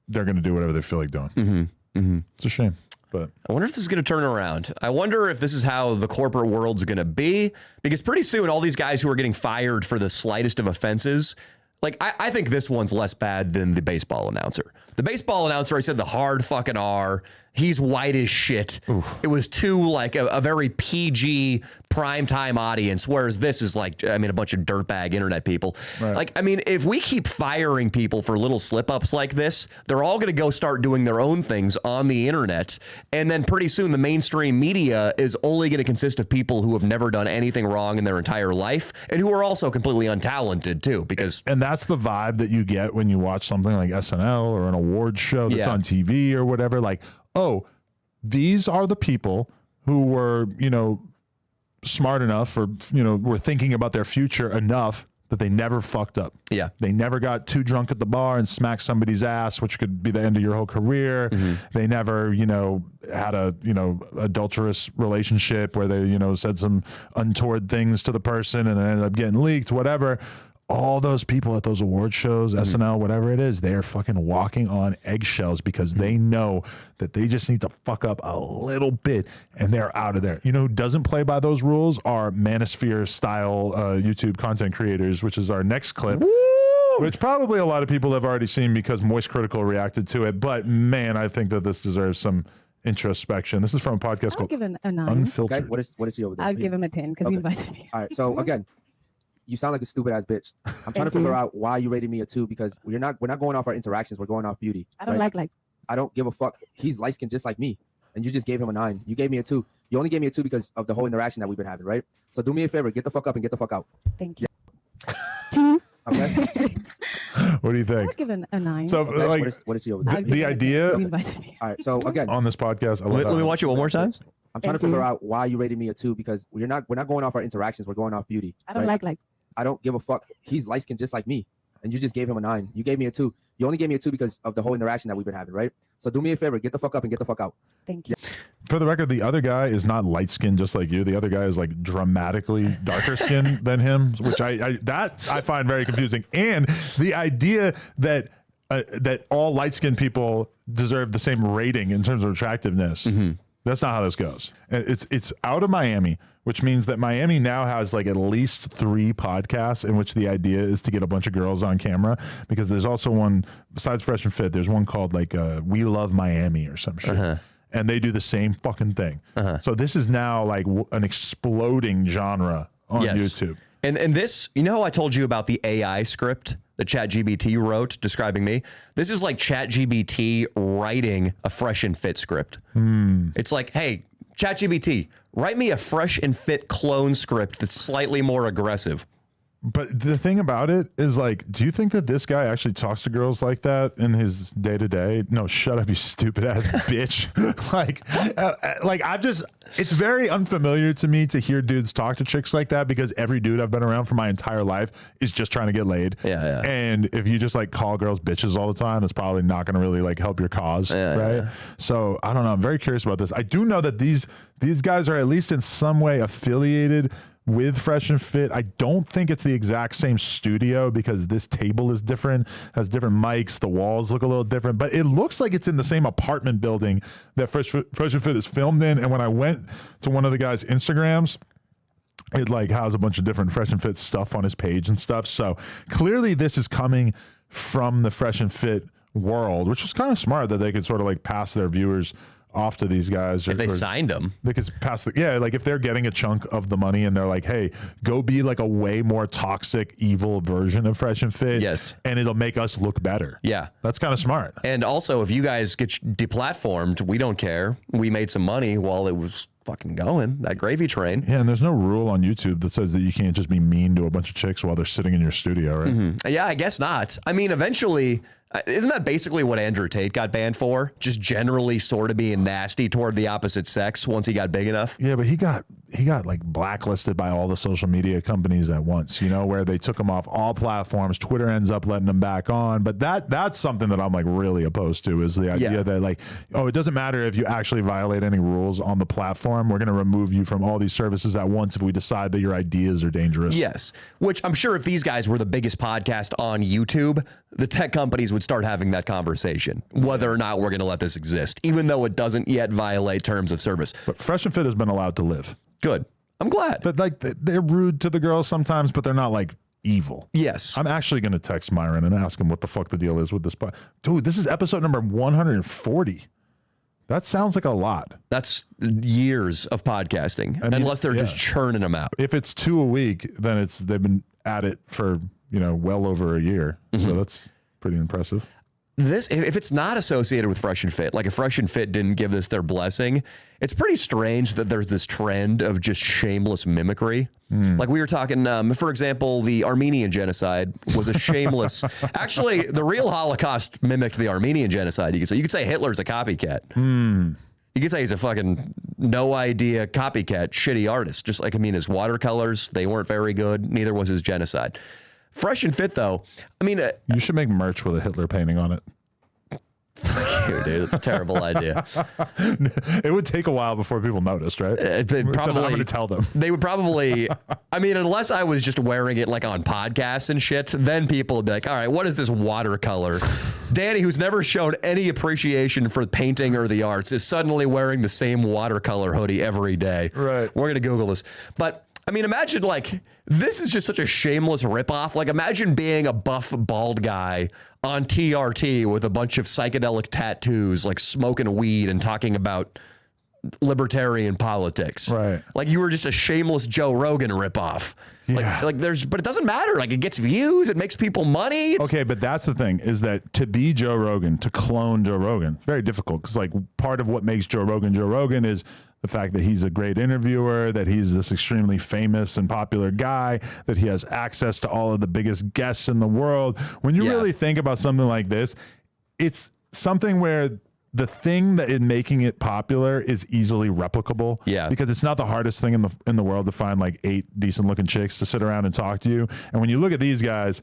they're going to do whatever they feel like doing. It's a shame, but I wonder if this is going to turn around. I wonder if this is how the corporate world's going to be, because pretty soon all these guys who are getting fired for the slightest of offenses, Like, I think this one's less bad than the baseball announcer. The baseball announcer, I said the hard fucking R. He's white as shit. Oof. It was too like a very PG primetime audience, whereas this is like, I mean, a bunch of dirtbag internet people. Right. Like, I mean, if we keep firing people for little slip-ups like this, they're all going to go start doing their own things on the internet. And then pretty soon the mainstream media is only going to consist of people who have never done anything wrong in their entire life and who are also completely untalented too. Because and that's the vibe that you get when you watch something like SNL or an awards show that's on TV or whatever. Like, oh, these are the people who were, you know, smart enough or, you know, were thinking about their future enough that they never fucked up. Yeah. They never got too drunk at the bar and smacked somebody's ass, which could be the end of your whole career. Mm-hmm. They never, you know, had a, you know, adulterous relationship where they, you know, said some untoward things to the person and then ended up getting leaked, whatever. All those people at those award shows, SNL, whatever it is, they are fucking walking on eggshells because they know that they just need to fuck up a little bit and they're out of there. You know who doesn't play by those rules are Manosphere style YouTube content creators, which is our next clip. Woo! Which probably a lot of people have already seen because Moist Critical reacted to it. But man, I think that this deserves some introspection. This is from a podcast called give him a 9. Unfiltered. Okay, what is he over there? I'll give him a 10 because he invited me. All right, so again, you sound like a stupid ass bitch. I'm trying to figure out why you rated me a 2 because we're not going off our interactions. We're going off beauty. I don't like. I don't give a fuck. He's light skinned just like me, and you just gave him a 9. You gave me a 2. You only gave me a 2 because of the whole interaction that we've been having, right? So do me a favor, get the fuck up and get the fuck out. Thank you. 2. Okay. What do you think? I'll give him a 9. So okay, like, what is he over there? the idea. He invited me. All right, so again, on this podcast, let me watch it one more time. I'm trying to figure out why you rated me a 2 because we're not going off our interactions. We're going off beauty. I don't like. I don't give a fuck. He's light skinned just like me, and you just gave him a 9. You gave me a 2. You only gave me a 2 because of the whole interaction that we've been having, right? So do me a favor, get the fuck up and get the fuck out. Thank you. For the record, the other guy is not light skinned just like you. The other guy is like dramatically darker skinned than him, which I find very confusing. And the idea that that all light skinned people deserve the same rating in terms of attractiveness. Mm-hmm. That's not how this goes. It's out of Miami, which means that Miami now has like at least 3 podcasts in which the idea is to get a bunch of girls on camera, because there's also one besides Fresh and Fit. There's one called like We Love Miami or some shit. Uh-huh. And they do the same fucking thing. Uh-huh. So this is now like an exploding genre on YouTube. And this, you know how I told you about the AI script that ChatGPT wrote describing me? This is like ChatGPT writing a Fresh and Fit script. It's like, hey, ChatGPT, write me a Fresh and Fit clone script that's slightly more aggressive. But the thing about it is, like, do you think that this guy actually talks to girls like that in his day to day? No, shut up, you stupid ass bitch. It's very unfamiliar to me to hear dudes talk to chicks like that, because every dude I've been around for my entire life is just trying to get laid. Yeah. And if you just like call girls bitches all the time, that's probably not going to really like help your cause. Right. Yeah. So I don't know. I'm very curious about this. I do know that these guys are at least in some way affiliated with Fresh and Fit. I don't think it's the exact same studio because this table is different, has different mics, the walls look a little different, but it looks like it's in the same apartment building that Fresh and Fit is filmed in. And when I went to one of the guys' Instagrams, it like has a bunch of different Fresh and Fit stuff on his page and stuff. So clearly this is coming from the Fresh and Fit world, which is kind of smart that they could sort of like pass their viewers off to these guys. If they signed them, they could pass like if they're getting a chunk of the money and they're like, hey, go be like a way more toxic, evil version of Fresh and Fit. Yes. And it'll make us look better. Yeah. That's kind of smart. And also, if you guys get deplatformed, we don't care. We made some money while it was fucking going, that gravy train. Yeah, and there's no rule on YouTube that says that you can't just be mean to a bunch of chicks while they're sitting in your studio, right? Mm-hmm. Yeah, I guess not. I mean, eventually, isn't that basically what Andrew Tate got banned for? Just generally sort of being nasty toward the opposite sex once he got big enough? Yeah, but he got like blacklisted by all the social media companies at once, you know, where they took him off all platforms. Twitter ends up letting him back on. But that's something that I'm like really opposed to, is the idea that like, oh, it doesn't matter if you actually violate any rules on the platform. We're going to remove you from all these services at once if we decide that your ideas are dangerous. Yes, which I'm sure if these guys were the biggest podcast on YouTube, the tech companies would start having that conversation, whether or not we're going to let this exist, even though it doesn't yet violate terms of service. But Fresh and Fit has been allowed to live. Good. I'm glad. But like they're rude to the girls sometimes, but they're not like evil. Yes. I'm actually going to text Myron and ask him what the fuck the deal is with this. Dude, this is episode number 140. That sounds like a lot. That's years of podcasting, unless they're just churning them out. If it's 2 a week, then they've been at it for, well over a year. So that's pretty impressive. If it's not associated with Fresh and Fit, like if Fresh and Fit didn't give this their blessing, it's pretty strange that there's this trend of just shameless mimicry. Like we were talking, for example, the Armenian genocide was a shameless. Actually, the real Holocaust mimicked the Armenian genocide. You could say Hitler's a copycat. You could say he's a fucking no idea copycat, shitty artist. Just like, his watercolors, they weren't very good. Neither was his genocide. Fresh and Fit, though, you should make merch with a Hitler painting on it. Fuck you, dude. It's a terrible idea. It would take a while before people noticed, right? Probably, so I'm going to tell them. They would probably, unless I was just wearing it like on podcasts and shit, then people would be like, all right, what is this watercolor? Danny, who's never shown any appreciation for painting or the arts, is suddenly wearing the same watercolor hoodie every day. Right. We're going to Google this. But imagine this is just such a shameless ripoff. Like, imagine being a buff, bald guy on TRT with a bunch of psychedelic tattoos, like smoking weed and talking about libertarian politics. Right. Like you were just a shameless Joe Rogan ripoff. Yeah. But it doesn't matter. Like, it gets views, it makes people money. Okay, but that's the thing, is that to be Joe Rogan, to clone Joe Rogan, very difficult, because part of what makes Joe Rogan is the fact that he's a great interviewer, that he's this extremely famous and popular guy, that he has access to all of the biggest guests in the world. When you really think about something like this, it's something where the thing that is making it popular is easily replicable. Yeah. Because it's not the hardest thing in the world to find 8 decent looking chicks to sit around and talk to you. And when you look at these guys,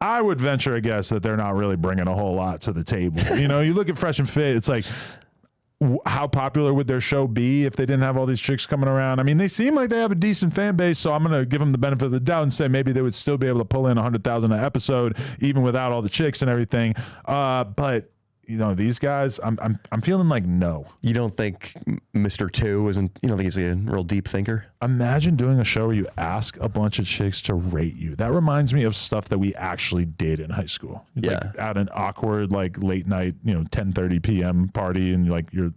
I would venture a guess that they're not really bringing a whole lot to the table. You look at Fresh and Fit, it's like, how popular would their show be if they didn't have all these chicks coming around? They seem like they have a decent fan base, so I'm going to give them the benefit of the doubt and say maybe they would still be able to pull in 100,000 an episode, even without all the chicks and everything. But these guys, I'm feeling like no. You don't think Mr. Two isn't, think he's a real deep thinker? Imagine doing a show where you ask a bunch of chicks to rate you. That reminds me of stuff that we actually did in high school. At an awkward, late night, 10:30 p.m. party, and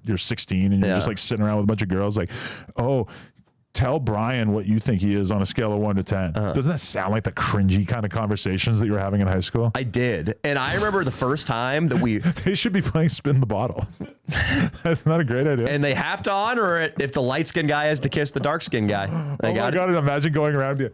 you're 16 and you're just sitting around with a bunch of girls tell Brian what you think he is on a scale of 1 to 10. Doesn't that sound like the cringy kind of conversations that you were having in high school? I did. And I remember the first time that they should be playing Spin the Bottle. That's not a great idea. And they have to honor it if the light-skinned guy has to kiss the dark-skinned guy. Oh my God, imagine going around you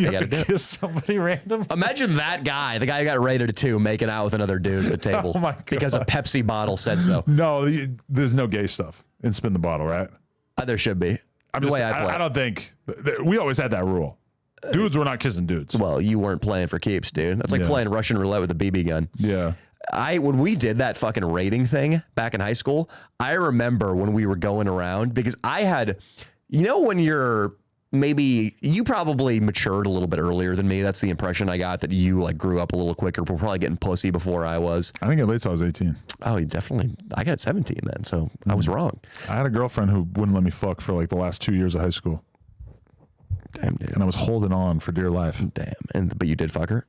have to kiss somebody random. Imagine that guy, the guy who got rated a 2, making out with another dude at the table. Oh my God. Because a Pepsi bottle said so. No, there's no gay stuff in Spin the Bottle, right? There should be. I don't think we always had that rule. Dudes were not kissing dudes. Well, you weren't playing for keeps, dude. That's like playing Russian roulette with a BB gun. Yeah. When we did that fucking rating thing back in high school, I remember when we were going around, because I had, when you're you probably matured a little bit earlier than me. That's the impression I got, that you grew up a little quicker. We're probably getting pussy before I was. I didn't get laid till I was 18. Oh, you definitely. I got 17 then, so I was wrong. I had a girlfriend who wouldn't let me fuck for the last 2 years of high school. Damn, dude. And I was holding on for dear life. Damn. But you did fuck her?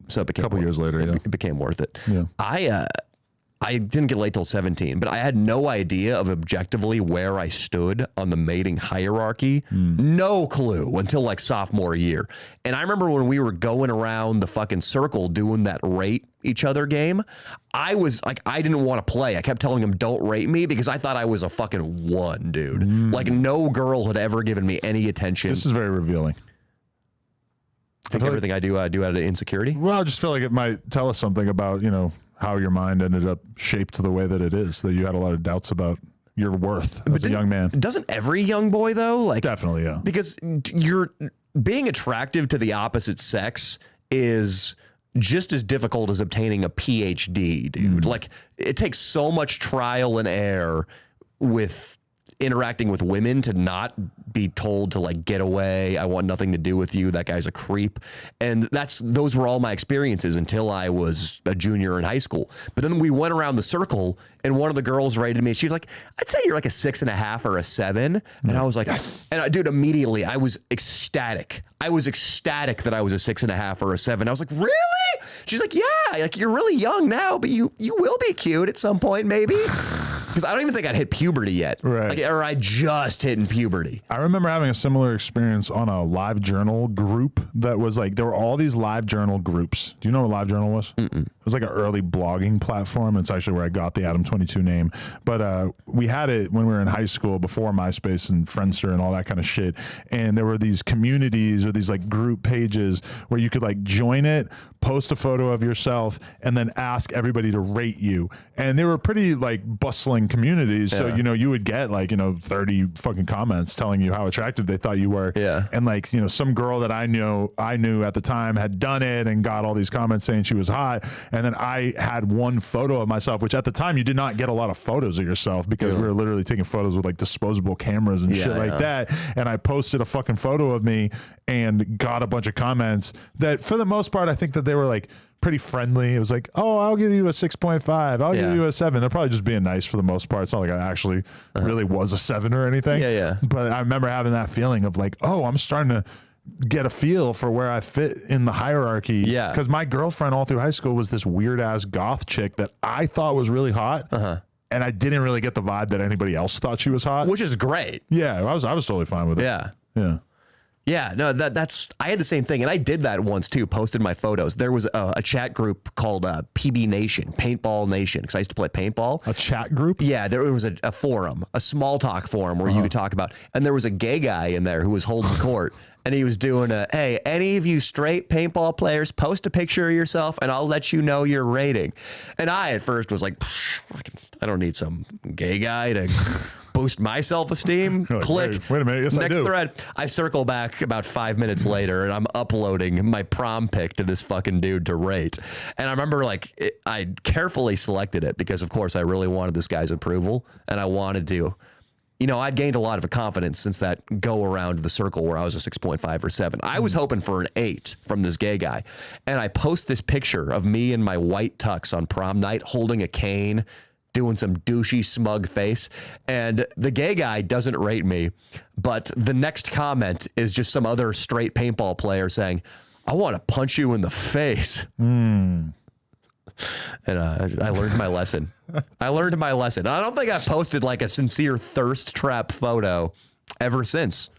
So it became a couple years later, it became worth it. Yeah. I didn't get laid till 17, but I had no idea of objectively where I stood on the mating hierarchy. No clue until sophomore year. And I remember when we were going around the fucking circle doing that rate each other game, I was I didn't want to play. I kept telling him, don't rate me, because I thought I was a fucking 1, dude. No girl had ever given me any attention. This is very revealing. I think everything I do out of insecurity. Well, I just feel like it might tell us something about, how your mind ended up shaped to the way that it is, that you had a lot of doubts about your worth as a young man. Doesn't every young boy, though? Definitely, yeah. Because you're being attractive to the opposite sex is just as difficult as obtaining a PhD, dude. It takes so much trial and error with interacting with women to not be told to like get away. I want nothing to do with you. That guy's a creep. And those were all my experiences until I was a junior in high school. But then we went around the circle and one of the girls rated me. She was like, I'd say you're like a 6.5 or a 7. And I was like, yes. And dude, immediately I was ecstatic. I was ecstatic that I was a 6.5 or a 7. I was like, really? She's like, yeah, like you're really young now, but you will be cute at some point, maybe. Because I don't even think I'd hit puberty yet. Right. Like, or I just hit puberty. I remember having a similar experience on a live journal group that was like, there were all these live journal groups. Do you know what live journal was? It was like an early blogging platform. It's actually where I got the Adam 22 name. But we had it when we were in high school before MySpace and Friendster and all that kind of shit. And there were these communities or these like group pages where you could like join it, post a photo of yourself, and then ask everybody to rate you. And they were pretty like bustling communities. So, you know, you would get like, 30 fucking comments telling you how attractive they thought you were. Yeah. And like, some girl that I knew at the time had done it and got all these comments saying she was hot. And then I had one photo of myself, which at the time you did not get a lot of photos of yourself because we were literally taking photos with like disposable cameras and shit like that. And I posted a fucking photo of me and got a bunch of comments that for the most part, I think that they were like pretty friendly. It was like, oh, I'll give you a 6.5. I'll give you a 7. They're probably just being nice for the most part. It's not like I actually really was a 7 or anything. Yeah. But I remember having that feeling of like, oh, I'm starting to get a feel for where I fit in the hierarchy. Yeah. Because my girlfriend all through high school was this weird ass goth chick that I thought was really hot. And I didn't really get the vibe that anybody else thought she was hot. Which is great. Yeah, I was totally fine with it. Yeah. Yeah, no, that's I had the same thing, and I did that once too. Posted my photos. There was a chat group called PB Nation, Paintball Nation, because I used to play paintball. A chat group? Yeah, there was a forum, a small talk forum where you could talk about, and there was a gay guy in there who was holding court, and he was doing hey, any of you straight paintball players, post a picture of yourself, and I'll let you know your rating. And I at first was like, I don't need some gay guy to boost my self-esteem. Like, Click. Wait a minute. Yes, Next I do. thread. I circle back about 5 minutes later and I'm uploading my prom pic to this fucking dude to rate. And I remember I carefully selected it because of course I really wanted this guy's approval and I wanted to, I'd gained a lot of confidence since that go around the circle where I was a 6.5 or 7. I was hoping for an 8 from this gay guy. And I post this picture of me in my white tux on prom night holding a cane, doing some douchey smug face, and the gay guy doesn't rate me, but the next comment is just some other straight paintball player saying, I want to punch you in the face. And I learned my lesson. I don't think I've posted like a sincere thirst trap photo ever since.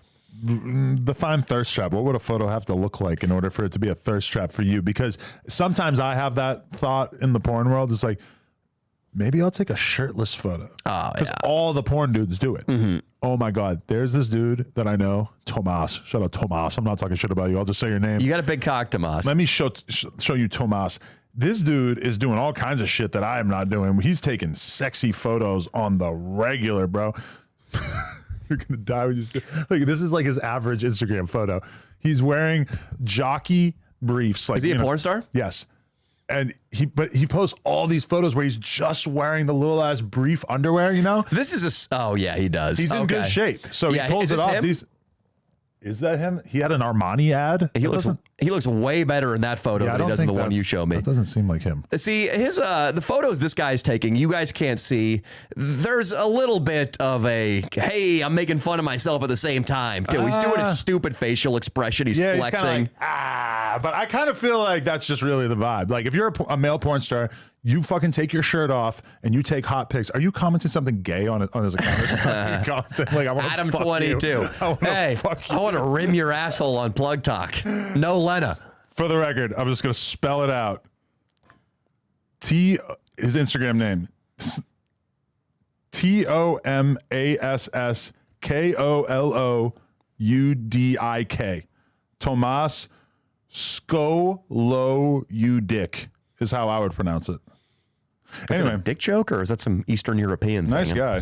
Define thirst trap. What would a photo have to look like in order for it to be a thirst trap for you? Because sometimes I have that thought in the porn world. It's like, maybe I'll take a shirtless photo. Oh, because all the porn dudes do it. Oh my God. There's this dude that I know, TOMAS. Shout out TOMAS. I'm not talking shit about you. I'll just say your name. You got a big cock, TOMAS. Let me show you TOMAS. This dude is doing all kinds of shit that I am not doing. He's taking sexy photos on the regular, bro. You're gonna die when you see. Look, this is like his average Instagram photo. He's wearing jockey briefs. Like, is he a porn star? Yes. And he posts all these photos where he's just wearing the little ass brief underwear, This is oh yeah, he does. He's in good shape. So yeah, he pulls it off. Him? Is that him? He had an Armani ad. He looks way better in that photo than he does in the one you show me. That doesn't seem like him. See, his the photos this guy's taking, you guys can't see. There's a little bit of a, hey, I'm making fun of myself at the same time, too. He's doing a stupid facial expression. He's flexing. He's but I kind of feel like that's just really the vibe. Like, if you're a male porn star, you fucking take your shirt off and you take hot pics. Are you commenting something gay on his account? You're commenting, like, I want Adam 22. Hey, I want to rim your asshole on Plug Talk. No Lena. For the record, I'm just going to spell it out. His Instagram name, TOMASSKOLOUDIK. TOMAS Skoludic is how I would pronounce it. Anyway, that a dick joke, or is that some Eastern European thing? Nice guy.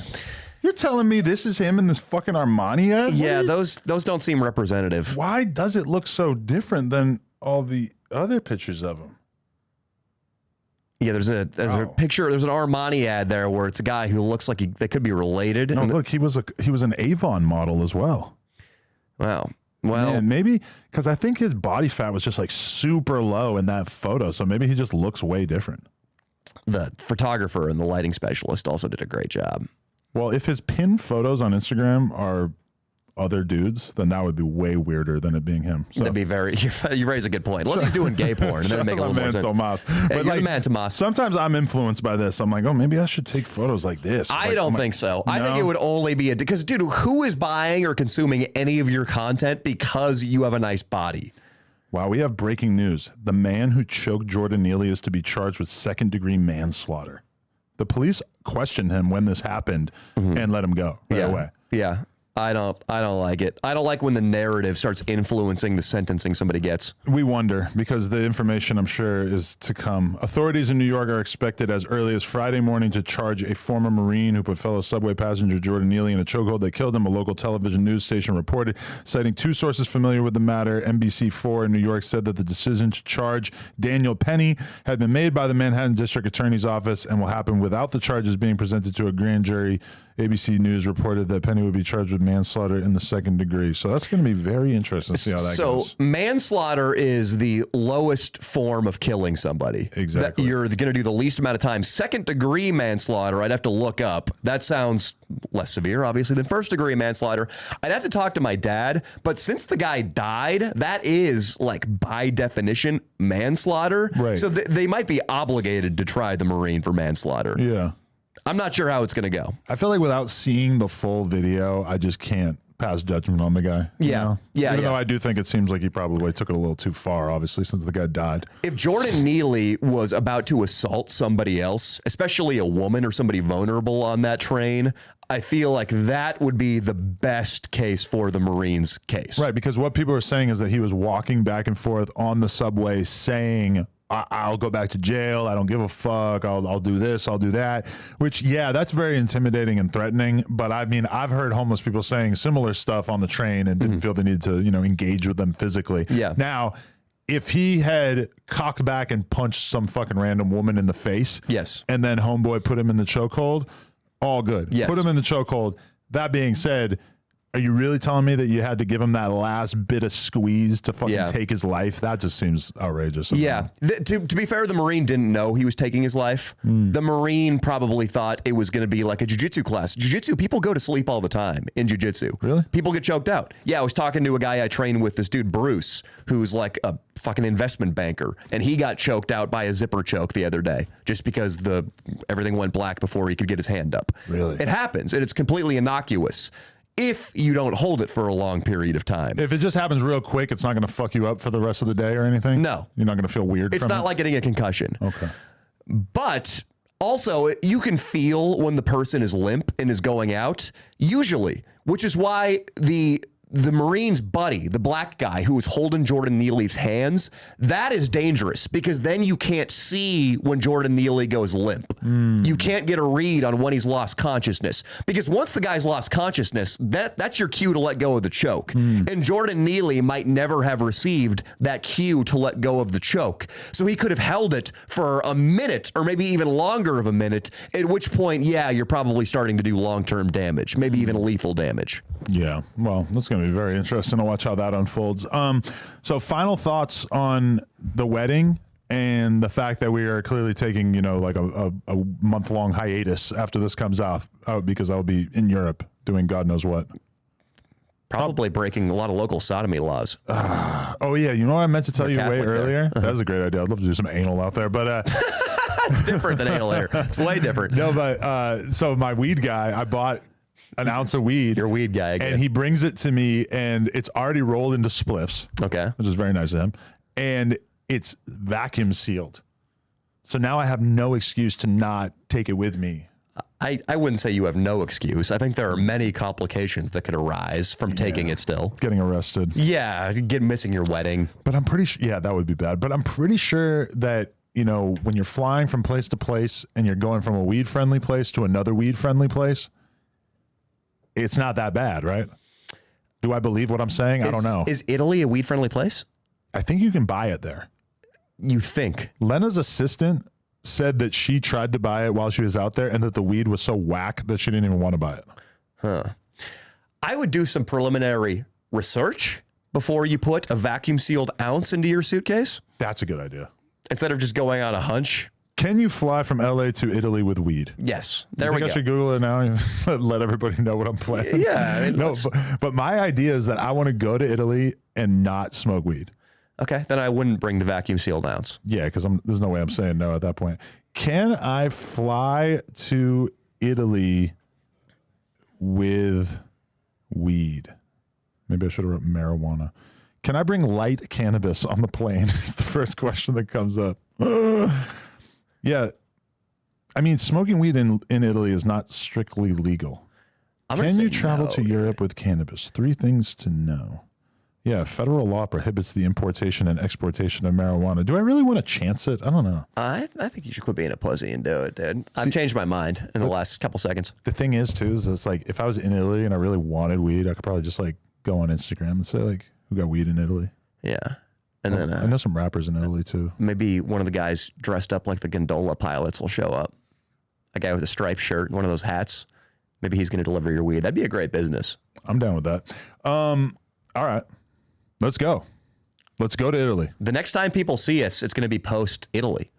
You're telling me this is him in this fucking Armani ad? Yeah, those don't seem representative. Why does it look so different than all the other pictures of him? Yeah, there's a picture. There's an Armani ad there where it's a guy who looks like they could be related. No, look, he was an Avon model as well. Wow. Well, man, maybe because I think his body fat was just like super low in that photo, so maybe he just looks way different. The photographer and the lighting specialist also did a great job. Well, if his pinned photos on Instagram are other dudes, then that would be way weirder than it being him. So. That'd be very. You raise a good point. Unless he's doing gay porn, then it make a little more sense. TOMAS. But like, man, TOMAS. Sometimes I'm influenced by this. I'm like, oh, maybe I should take photos like this. I don't think so. No? I think it would only be because, dude, who is buying or consuming any of your content because you have a nice body? Wow, we have breaking news. The man who choked Jordan Neely is to be charged with second-degree manslaughter. The police questioned him when this happened and let him go right away. Yeah. I don't like it. I don't like when the narrative starts influencing the sentencing somebody gets. We wonder because the information I'm sure is to come. Authorities in New York are expected as early as Friday morning to charge a former Marine who put fellow subway passenger Jordan Neely in a chokehold that killed him, a local television news station reported, citing two sources familiar with the matter. NBC4 in New York said that the decision to charge Daniel Penny had been made by the Manhattan District Attorney's Office and will happen without the charges being presented to a grand jury. ABC News reported that Penny would be charged with manslaughter in the second degree. So that's going to be very interesting to see how that goes. So manslaughter is the lowest form of killing somebody. Exactly. You're going to do the least amount of time. Second degree manslaughter, I'd have to look up. That sounds less severe, obviously, than first degree manslaughter. I'd have to talk to my dad. But since the guy died, that is, like, by definition, manslaughter. Right. So they might be obligated to try the Marine for manslaughter. Yeah. I'm not sure how it's going to go. I feel like without seeing the full video, I just can't pass judgment on the guy. Yeah. You know? Yeah. Even though I do think it seems like he probably took it a little too far, obviously, since the guy died. If Jordan Neely was about to assault somebody else, especially a woman or somebody vulnerable on that train, I feel like that would be the best case for the Marines case. Right, because what people are saying is that he was walking back and forth on the subway saying, I'll go back to jail. I don't give a fuck. I'll do this. I'll do that. Which, yeah, that's very intimidating and threatening. But I mean, I've heard homeless people saying similar stuff on the train and didn't feel the need to, engage with them physically. Yeah. Now, if he had cocked back and punched some fucking random woman in the face, yes, and then homeboy put him in the chokehold, all good. Yes. Put him in the chokehold. That being said, are you really telling me that you had to give him that last bit of squeeze to fucking take his life? That just seems outrageous. Yeah. To be fair, the Marine didn't know he was taking his life. The Marine probably thought it was going to be like a jiu-jitsu class. Jiu-jitsu, people go to sleep all the time in jiu-jitsu. Really? People get choked out. Yeah, I was talking to a guy I trained with, this dude Bruce, who's like a fucking investment banker, and he got choked out by a zipper choke the other day just because everything went black before he could get his hand up. Really? It happens, and it's completely innocuous if you don't hold it for a long period of time. If it just happens real quick, it's not going to fuck you up for the rest of the day or anything? No. You're not going to feel weird It's from not it? like getting a concussion. Okay. But also, you can feel when the person is limp and is going out, usually, which is why the Marine's buddy, the black guy who was holding Jordan Neely's hands, that is dangerous because then you can't see when Jordan Neely goes limp. You can't get a read on when he's lost consciousness because once the guy's lost consciousness, that's your cue to let go of the choke. And Jordan Neely might never have received that cue to let go of the choke. So he could have held it for a minute or maybe even longer of a minute, at which point, yeah, you're probably starting to do long-term damage, maybe even lethal damage. Yeah, well, that's going to be very interesting to watch how that unfolds. So final thoughts on the wedding and the fact that we are clearly taking, like a month-long hiatus after this comes out because I'll be in Europe doing God knows what. Probably breaking a lot of local sodomy laws. Oh, yeah. You know what I meant to tell you way earlier? That was a great idea. I'd love to do some anal out there, but... It's different than anal air. It's way different. No, but so my weed guy, I bought an ounce of weed. Your weed guy again. And he brings it to me, and it's already rolled into spliffs. Okay. Which is very nice of him. And it's vacuum sealed. So now I have no excuse to not take it with me. I wouldn't say you have no excuse. I think there are many complications that could arise from taking it still. Getting arrested. Yeah, missing your wedding. But I'm pretty sure, yeah, that would be bad. But I'm pretty sure that, when you're flying from place to place and you're going from a weed-friendly place to another weed-friendly place, it's not that bad, right? Do I believe what I'm saying? I don't know. Is Italy a weed-friendly place? I think you can buy it there. You think? Lena's assistant said that she tried to buy it while she was out there and that the weed was so whack that she didn't even want to buy it. Huh. I would do some preliminary research before you put a vacuum sealed ounce into your suitcase. That's a good idea. Instead of just going on a hunch. Can you fly from LA to Italy with weed? Yes. There we go. I should Google it now and let everybody know what I'm planning. Yeah. I mean, no, but my idea is that I want to go to Italy and not smoke weed. Okay. Then I wouldn't bring the vacuum sealed ounce. Yeah, because there's no way I'm saying no at that point. Can I fly to Italy with weed? Maybe I should have wrote marijuana. Can I bring light cannabis on the plane? It's the first question that comes up. Yeah. I mean, smoking weed in Italy is not strictly legal. Can you travel to Europe with cannabis? 3 things to know. Yeah, federal law prohibits the importation and exportation of marijuana. Do I really want to chance it? I don't know. I think you should quit being a pussy and do it, dude. I've changed my mind in the last couple seconds. The thing is, too, is it's like if I was in Italy and I really wanted weed, I could probably just like go on Instagram and say like, who got weed in Italy? Yeah. And then I know some rappers in Italy, too. Maybe one of the guys dressed up like the gondola pilots will show up. A guy with a striped shirt and one of those hats. Maybe he's going to deliver your weed. That'd be a great business. I'm down with that. All right. Let's go. Let's go to Italy. The next time people see us, it's going to be post Italy.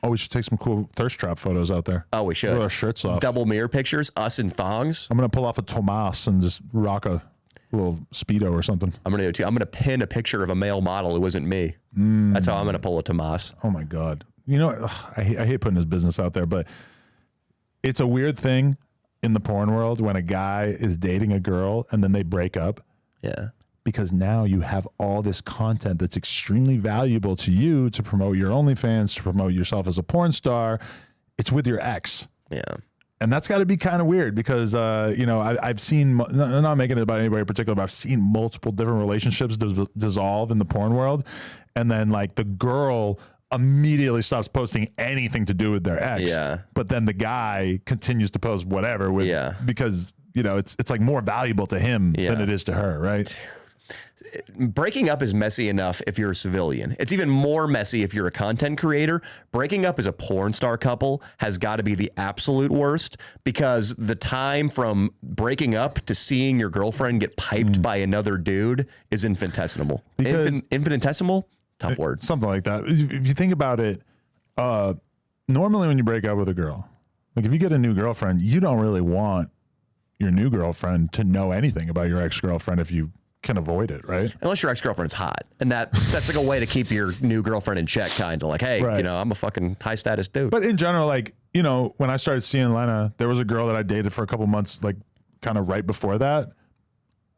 Oh, we should take some cool thirst trap photos out there. Oh, we should. Put our shirts off. Double mirror pictures, us in thongs. I'm going to pull off a TOMAS and just rock a little Speedo or something. I'm going to do it too. I'm going to pin a picture of a male model who isn't me. That's how I'm going to pull a TOMAS. Oh, my God. You know, I hate putting his business out there, but it's a weird thing in the porn world when a guy is dating a girl and then they break up. Yeah. Because now you have all this content that's extremely valuable to you to promote your OnlyFans, to promote yourself as a porn star. It's with your ex. Yeah. And that's got to be kind of weird because, you know, I've seen, I'm not making it about anybody in particular, but I've seen multiple different relationships dissolve in the porn world. And then like the girl immediately stops posting anything to do with their ex. Yeah. But then the guy continues to post whatever with, because, you know, it's like more valuable to him than it is to her, right? Breaking up is messy enough if you're a civilian. It's even more messy if you're a content creator. Breaking up as a porn star couple has got to be the absolute worst because the time from breaking up to seeing your girlfriend get piped by another dude is infinitesimal. Infinitesimal? Tough word. Something like that. If you think about it, normally when you break up with a girl, like if you get a new girlfriend, you don't really want your new girlfriend to know anything about your ex-girlfriend if you can avoid it, right? Unless your ex-girlfriend's hot. And that's like a way to keep your new girlfriend in check, kind of like, hey, you know, I'm a fucking high status dude. But in general, like, you know, when I started seeing Lena, there was a girl that I dated for a couple months, like kind of right before that.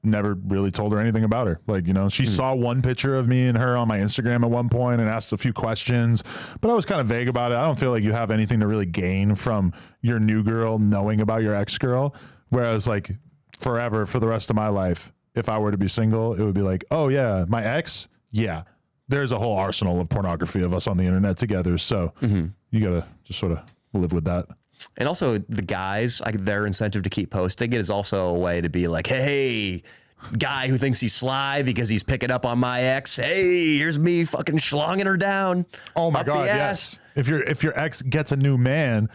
Never really told her anything about her. Like, you know, she saw one picture of me and her on my Instagram at one point and asked a few questions, but I was kind of vague about it. I don't feel like you have anything to really gain from your new girl knowing about your ex-girl. Whereas like forever, for the rest of my life, if I were to be single, it would be like, oh yeah, my ex, yeah, there's a whole arsenal of pornography of us on the internet together. So you gotta just sort of live with that. And also the guys, like their incentive to keep posting it is also a way to be like, hey, guy who thinks he's sly because he's picking up on my ex. Hey, here's me fucking schlonging her down. Oh my God, yes. If your ex gets a new man,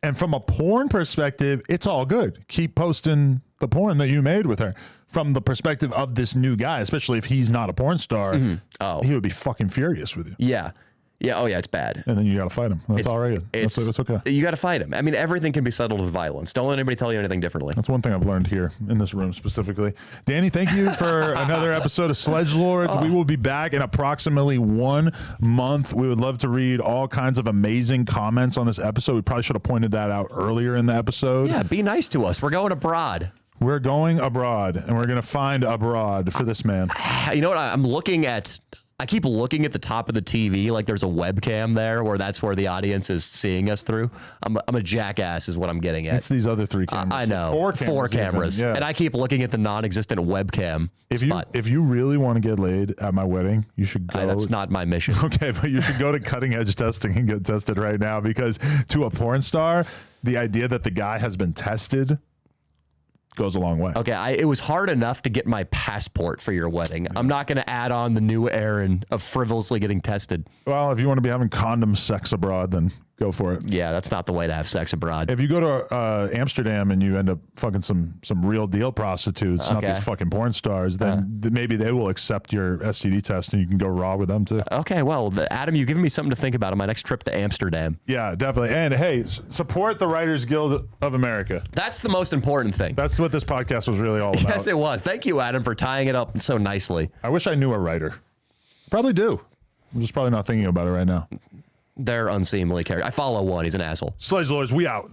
and from a porn perspective, it's all good. Keep posting the porn that you made with her. From the perspective of this new guy, especially if he's not a porn star, he would be fucking furious with you. Yeah. Yeah. Oh, yeah. It's bad. And then you got to fight him. That's all right. That's okay. You got to fight him. I mean, everything can be settled with violence. Don't let anybody tell you anything differently. That's one thing I've learned here in this room specifically. Danny, thank you for another episode of Sledgelords. We will be back in approximately 1 month. We would love to read all kinds of amazing comments on this episode. We probably should have pointed that out earlier in the episode. Yeah. Be nice to us. We're going abroad. We're going abroad, and we're going to find abroad for this man. You know what? I'm looking at... I keep looking at the top of the TV like there's a webcam there where that's where the audience is seeing us through. I'm a jackass is what I'm getting at. It's these other 3 cameras. I know. 4 cameras. Yeah. And I keep looking at the non-existent webcam spot. If you really want to get laid at my wedding, you should go. That's not my mission. Okay, but you should go to Cutting Edge Testing and get tested right now because to a porn star, the idea that the guy has been tested goes a long way. Okay, it was hard enough to get my passport for your wedding. I'm not going to add on the new errand of frivolously getting tested. Well, if you want to be having condom sex abroad, then go for it. Yeah, that's not the way to have sex abroad. If you go to Amsterdam and you end up fucking some real deal prostitutes, not these fucking porn stars, then maybe they will accept your STD test and you can go raw with them too. Okay, well, Adam, you've given me something to think about on my next trip to Amsterdam. Yeah, definitely. And hey, support the Writers Guild of America. That's the most important thing. That's what this podcast was really all about. Yes, it was. Thank you, Adam, for tying it up so nicely. I wish I knew a writer. Probably do. I'm just probably not thinking about it right now. They're unseemly characters. I follow one. He's an asshole. Sledgelords, we out.